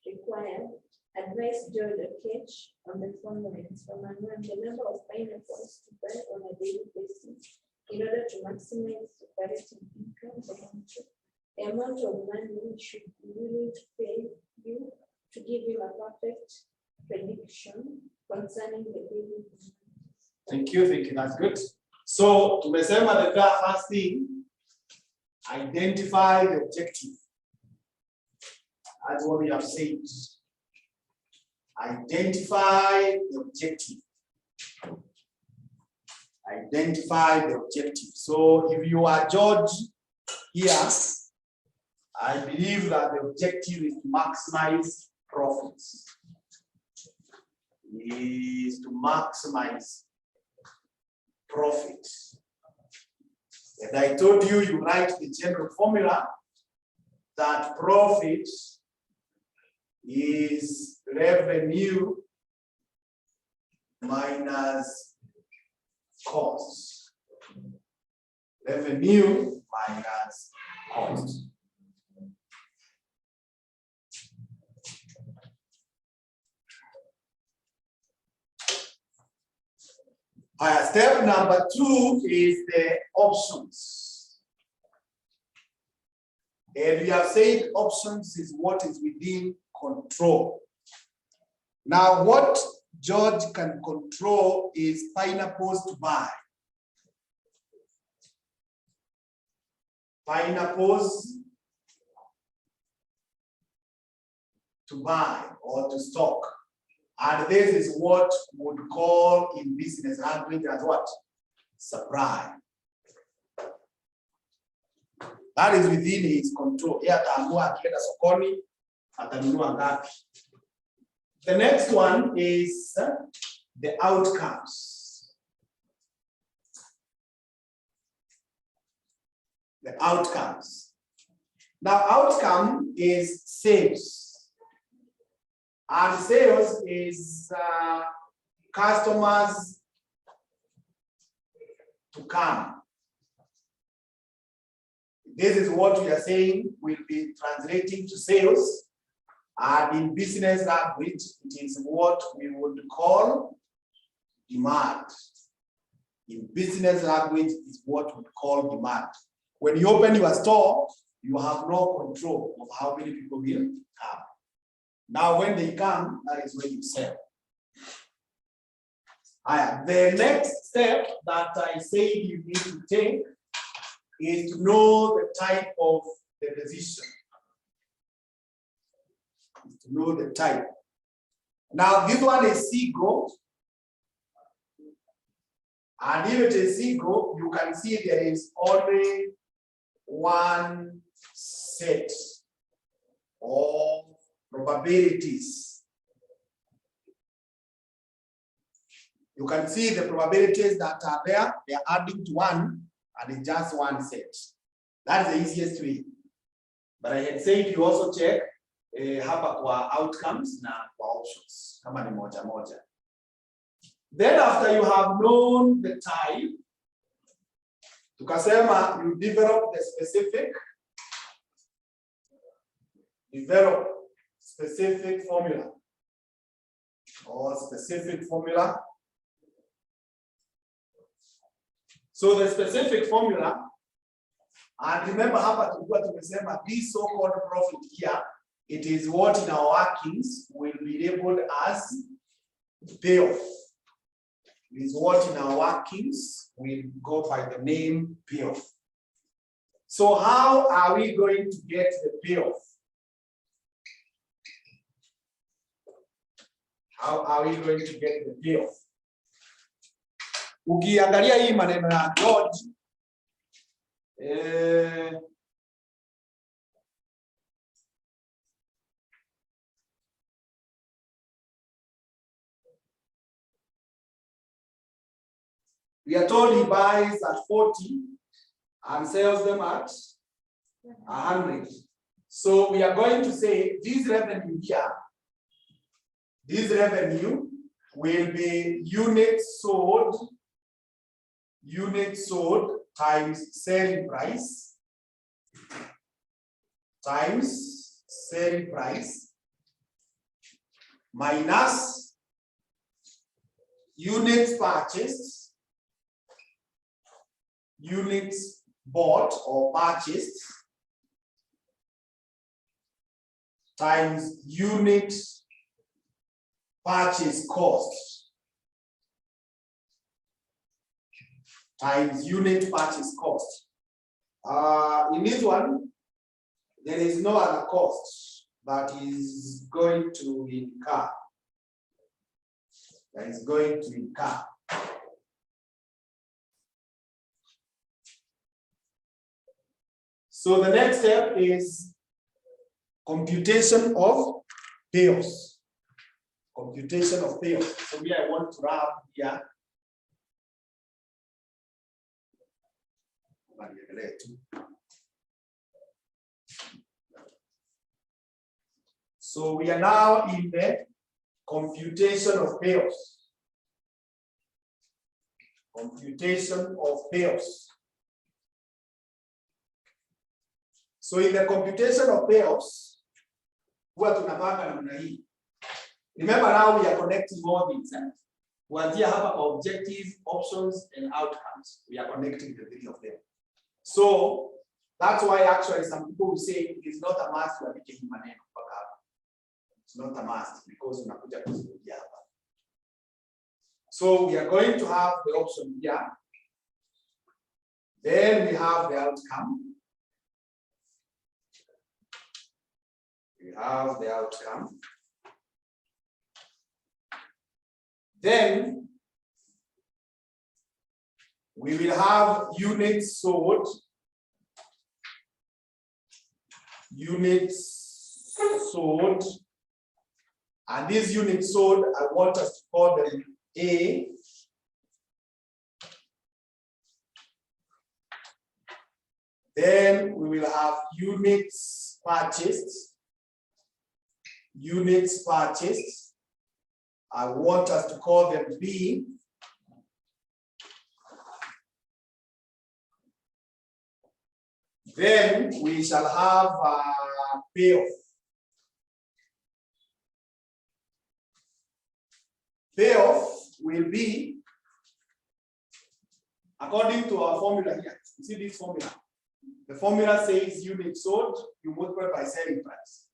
Required advice George or Ketch on the following from the number of pineapples to buy on a daily basis in order to maximize operating income for the amount of money we should be willing to pay you to give you a perfect prediction concerning the daily demand. Thank you, that's good. So tumesema the first thing, identify the objective. That's what we have said. Identify the objective. Identify the objective. So if you are George here, I believe that the objective is to maximize profits. Is to maximize profit. And I told you, you write the general formula that profit is revenue minus cost. Revenue minus cost. Step number 2 is the options. And we have said options is what is within control. Now, what George can control is pineapples to buy. Pineapples to buy or to stock. And this is what we would call in business language as what? Supply. That is within his control. The next one is the outcomes. The outcomes. Now, outcome is sales. And sales is customers to come. This is what we are saying will be translating to sales. And in business language, it is what we would call demand. In business language, is what we call demand. When you open your store, you have no control of how many people will come. Now, when they come, that is when you sell. The next step that I say you need to take is to know the type of the decision. To know the type. Now, this one is SIGO. And if it is SIGO, you can see there is only one set of probabilities. You can see the probabilities that are there, they are adding to one, and it's just one set. That's the easiest way. But I had said you also check hapa kwa outcomes na kwa options, kama ni moja moja. Then after you have known the type, tukasema you develop the specific formula or specific formula. So the specific formula, and remember hapa tulikuwa tumesema this so-called profit here, it is what in our workings will be labeled as payoff. It is what in our workings will go by the name payoff. So how are we going to get the payoff? How are we going to get the payoff? Ukiangalia hii maneno ya George, we are told he buys at 40 and sells them at 100. So we are going to say this revenue here, this revenue will be units sold times selling price times selling price minus units purchased, units bought or purchased, times unit purchase cost, times unit purchase cost. In this one, there is no other cost that is going to incur. That is going to incur. So the next step is computation of payoffs. Computation of payoffs. So here I want to wrap here. So we are now in the computation of payoffs. Computation of payoffs. So in the computation of payoffs, huwa tunapanga namna hii. Remember now we are connecting all these. Kuanzia hapa objective, options, and outcomes. We are connecting the three of them. So that's why actually some people will say it is not a must to andike hii maneno mpaka hapa. It's not a must because unakuja kuzirudia hapa. So we are going to have the option here. Then we have the outcome. We have the outcome. Then we will have units sold. Units sold. And these units sold, I want us to call them A. Then we will have units purchased. Units purchased. I want us to call them B. Then we shall have payoff. Payoff will be according to our formula here. You see this formula? The formula says unit sold, you multiply by selling price.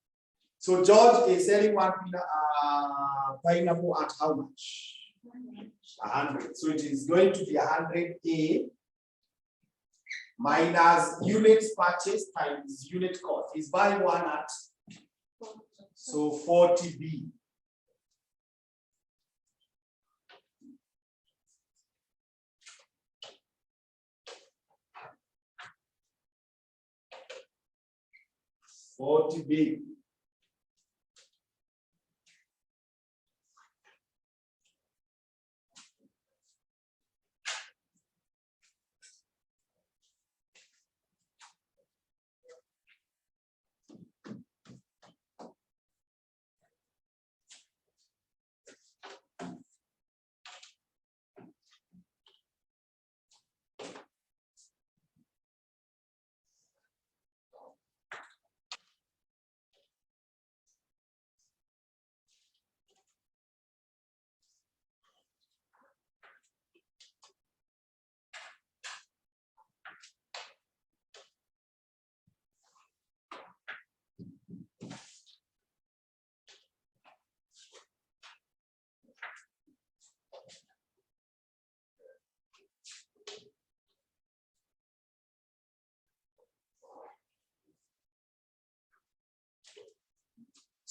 So George is selling one pineapple at how much? 100. So it is going to be 100A minus units purchased times unit cost. He's buying one at, so 40B. $40B.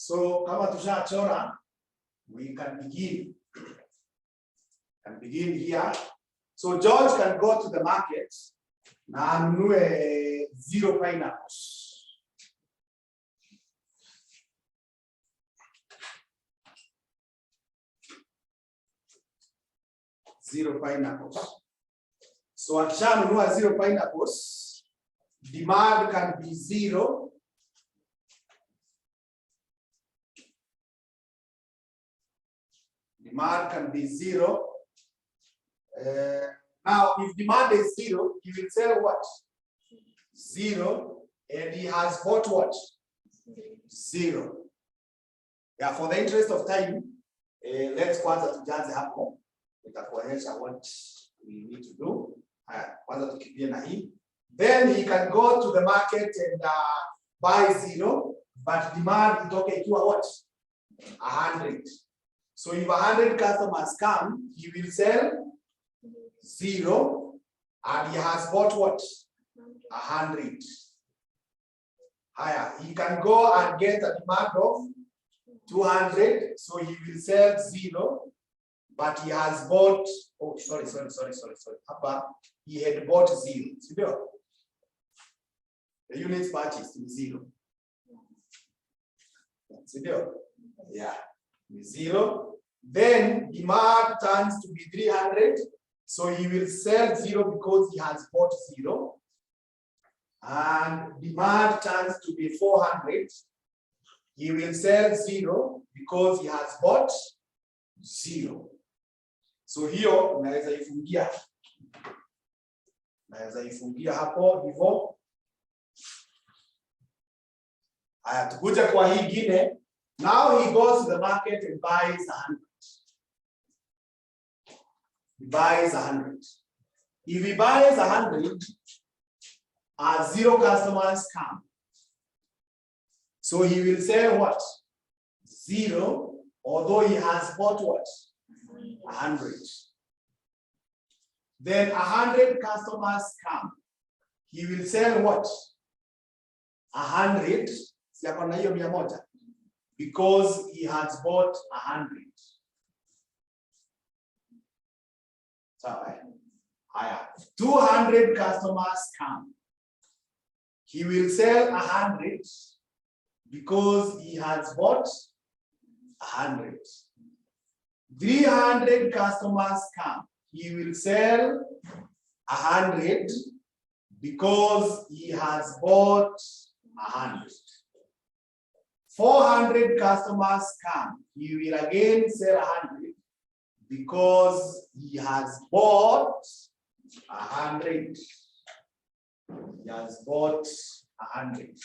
So kama tushachora, we can begin. Here. So George can go to the market na anunue 0 pineapples. Zero pineapples. So akishanunua 0 pineapples, demand can be 0. Demand can be 0. Now, if demand is 0, you will sell what? 0 And he has bought what? 0. Yeah, for the interest of time, let's kwanza tujaze hapo. Nitakuonyesha what we need to do. Kwanza tukimbie na hii. Then he can go to the market and buy 0, but demand itoke ikiwa what? 100. So if 100 customers come, he will sell 0, and he has bought what? 100. Higher. He can go and get a demand of 200, so he will sell 0, but he has bought, oh, sorry. He had bought 0. The units purchased is 0. Yeah, 0. Then demand turns to be 300, so he will sell 0 because he has bought 0. And demand turns to be 400. He will sell 0 because he has bought 0. So hiyo unaweza ifungia. Unaweza ifungia hapo hivyo. Haya, tukuje kwa hii ingine. Now he goes to the market and buys 100. He buys 100. If he buys 100, 0 customers come. So he will sell what? 0, although he has bought what? 100. Then 100 customers come. He will sell what? 100. Because he has bought 100. So, 200 customers come. He will sell 100 because he has bought 100. 300 customers come. He will sell 100 because he has bought 100. 400 customers come. He will again sell 100 because he has bought 100. He has bought 100.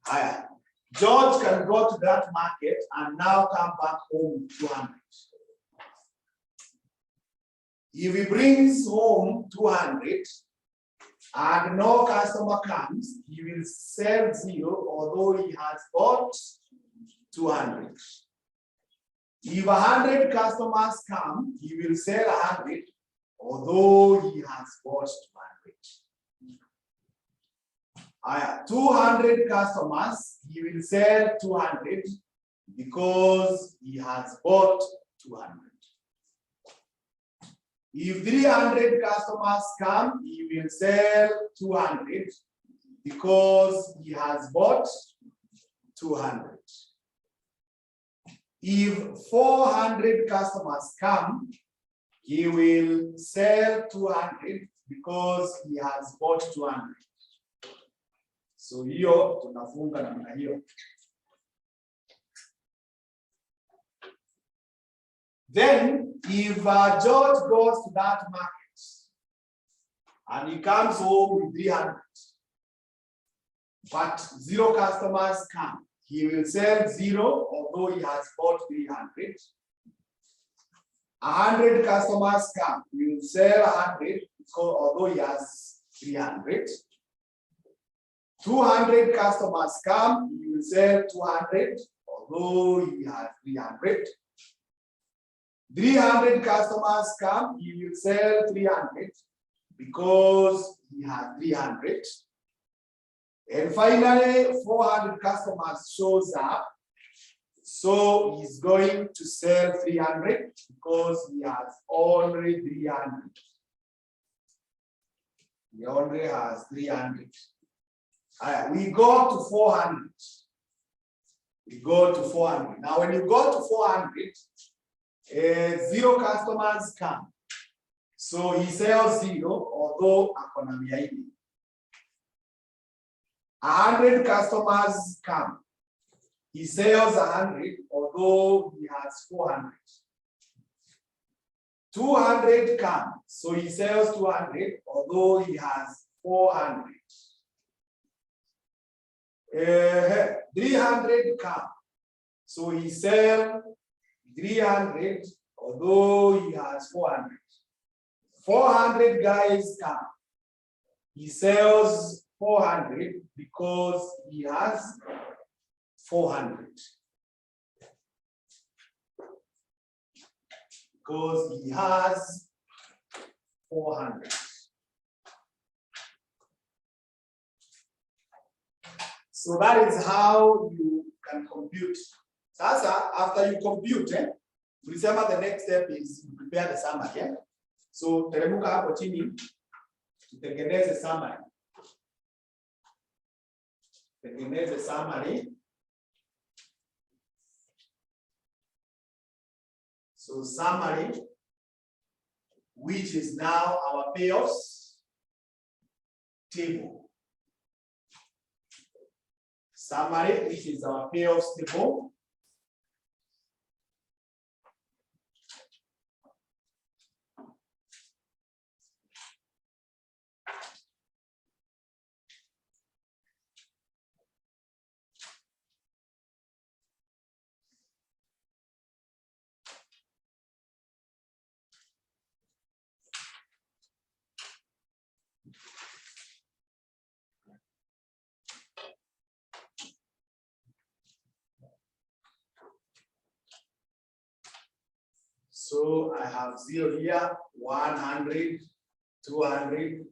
Higher. George can go to that market and now come back home with 200. If he brings home 200 and no customer comes, he will sell 0, although he has bought 200. If 100 customers come, he will sell 100, although he has bought 200. 200 customers, he will sell 200 because he has bought 200. If 300 customers come, he will sell 200 because he has bought 200. If 400 customers come, he will sell 200 because he has bought 200. So hiyo tunafunga namna hiyo. Then if George goes to that market and he comes home with 300, but 0 customers come, he will sell 0, although he has bought 300. 100 customers come, he will sell 100, although he has 300. 200 customers come, he will sell 200, although he has 300. 300 customers come, he will sell 300 because he has 300. And finally, 400 customers shows up, so he's going to sell 300 because he has already 300. He already has 300. We go to 400. We go to 400. Now, when you go to 400, 0 customers come. So he sells 0, although economy 80. 100 customers come. He sells 100, although he has 400. 200 come. So he sells 200, although he has 400. 300 come. So he sell 300, although he has 400. 400 guys come. He sells 400 because he has 400. Because he has 400. So that is how you can compute. Sasa, after you compute, the next step is you prepare the summary. So, teremuka hapo chini, tutengeneze summary. Tengeneze summary. So, summary, which is now our payoffs table. Summary, which is our payoffs table. So I have 0 here, 100, 200,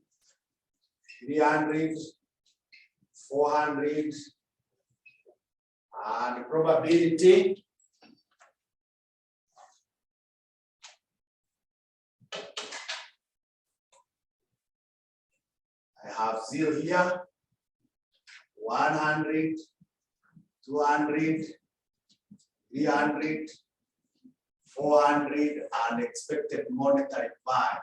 300, 400, and probability. I have 0 here, 100, 200, 300, 400, and expected monetary value.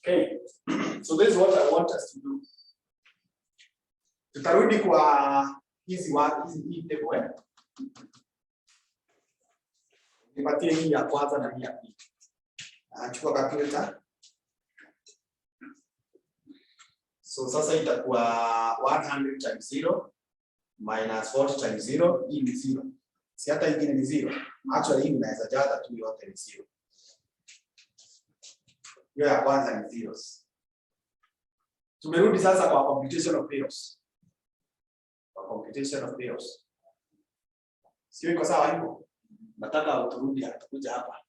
Okay, so this is what I want us to do. Tutarudi kwa hizi table. Nipatie hii ya kwanza na hii ya pili. Chukua calculator. So sasa itakuwa 100 times 0 minus 40 times 0. Hii ni 0. Si hata ingine ni 0. Actually hii inaweza jaza tu yote ni 0. Hiyo ya kwanza ni zeros. Tumerudi sasa kwa computation of payoffs. Kwa computation of payoffs. Sio iko sawa hivyo? Nataka uturudi atakuja hapa.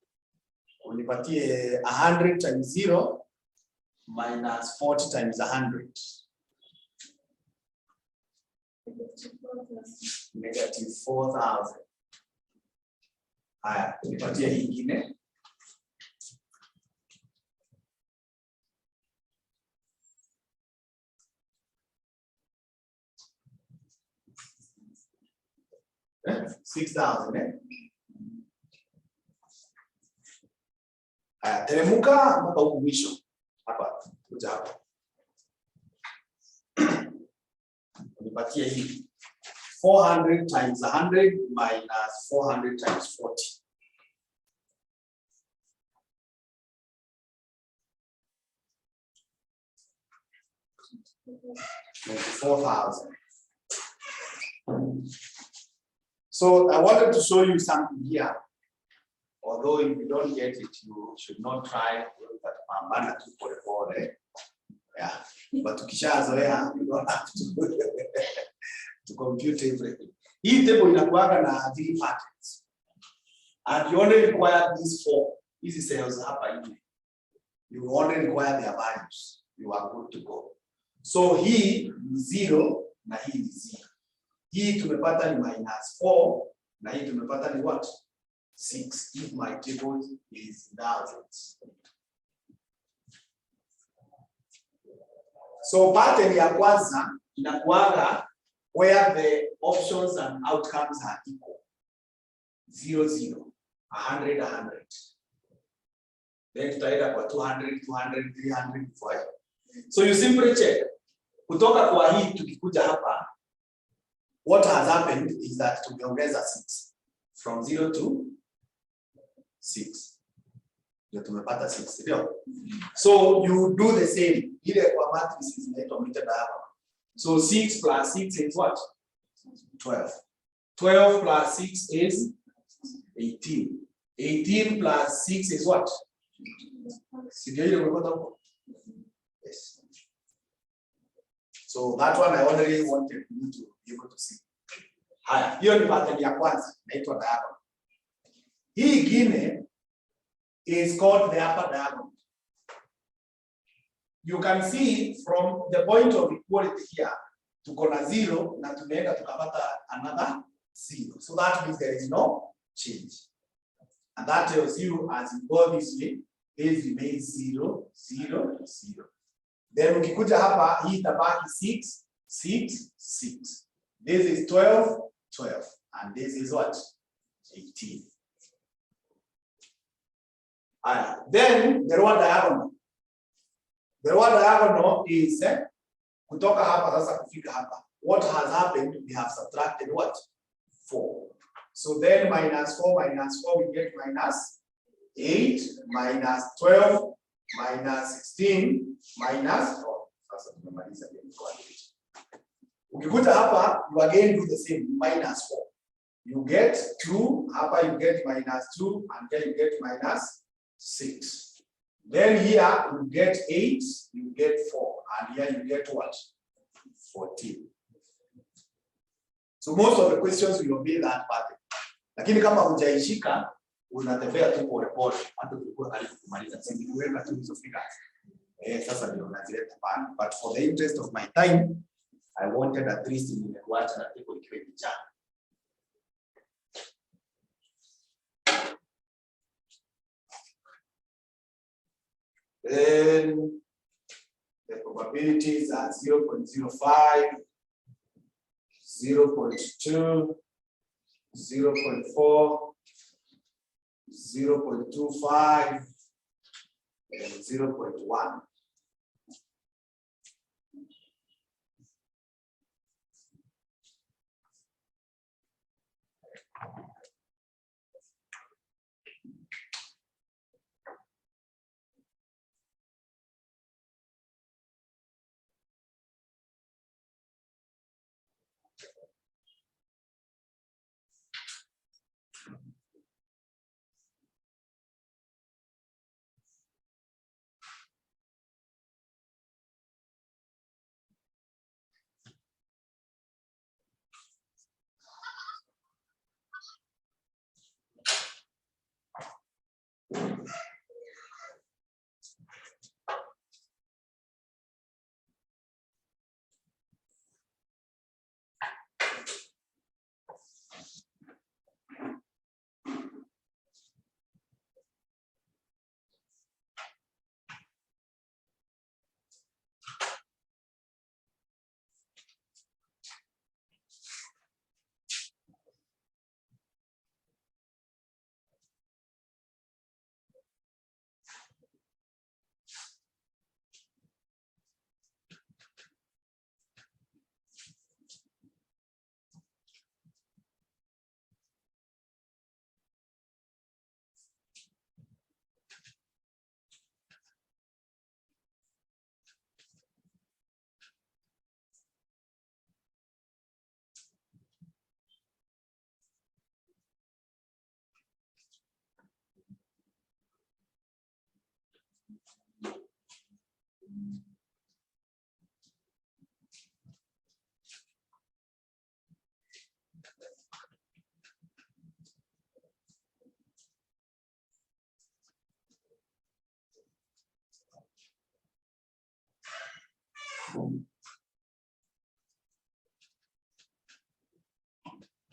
Unipatie 100 times 0 minus 40 times 100. Negative 4,000. Haya, unipatie hii ingine. Eh? 6,000. Teremuka mpaka huku mwisho. Hapa, kuja hapa. Nipatie hii. 400 times 100 minus 400 times 40. $4,000. So I wanted to show you something here. Although if you don't get it, you should not try kupambana tu pole pole. Yeah, but ukishazoea, you don't have to compute everything. Hii table inakuwaga na 3 patterns. And you only require these 4. Hizi cells hapa hivi. You only require their values. You are good to go. So hii ni 0 na hii ni 0. Hii tumepata ni -4 na hii tumepata ni what? 6. If my table is thousands. So pattern ya kwanza inakuwaga where the options and outcomes are equal. 0 0, 100 100. Then tutaenda kwa 200 200 300 4. So you simply check. Kutoka kwa hii tukikuja hapa, what has happened is that tumeongeza 6 from 0 to 6. Ndio tumepata 6, ndio? So you do the same. Ile kwa matrix inaitwa meter diagonal. So 6 plus 6 is what? 12. 12 plus 6 is 18. 18 plus 6 is what? Sio ile umepata huko? Yes. So that one I already wanted you to be able to see. Haya, hiyo ni pattern ya kwanza inaitwa diagonal. Hii ingine is called the upper diagonal. You can see from the point of equality here, tuko na 0 na tumeenda tukapata another 0. So that means there is no change. And that tells you as you go this way, this remains 0 0 0. Then ukikuja hapa hii itabaki 6 6 6. This is 12 12 and this is what? 18. Then the lower diagonal. The lower diagonal is kutoka hapa sasa kufika hapa. What has happened? We have subtracted what? 4. So then -4 we get -8 -12 -16 -4. Sasa tumemaliza hiyo kwa hiyo. Ukikuja hapa you again do the same, -4. You get 2, hapa you get -2 and then you get -6. Then here you get 8, you get 4 and here you get what? 14. So most of the questions will be that pattern. Lakini kama hujaishika unatembea tu pole pole hata ukikuwa karibu kumaliza sisi kuweka tu hizo figures. Sasa ndio unazileta pale. But for the interest of my time I wanted at least nimekuacha na table ikiwa imejaa. Then the probabilities are 0.05, 0.2, 0.4, 0.25, and 0.1.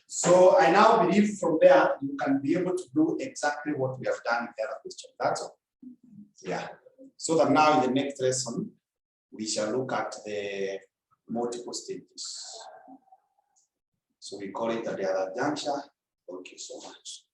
So I now believe from there you can be able to do exactly what we have done in the other question. That's all. Yeah. So that now in the next lesson we shall look at the multiple stages. So we call it the other juncture. Thank you so much.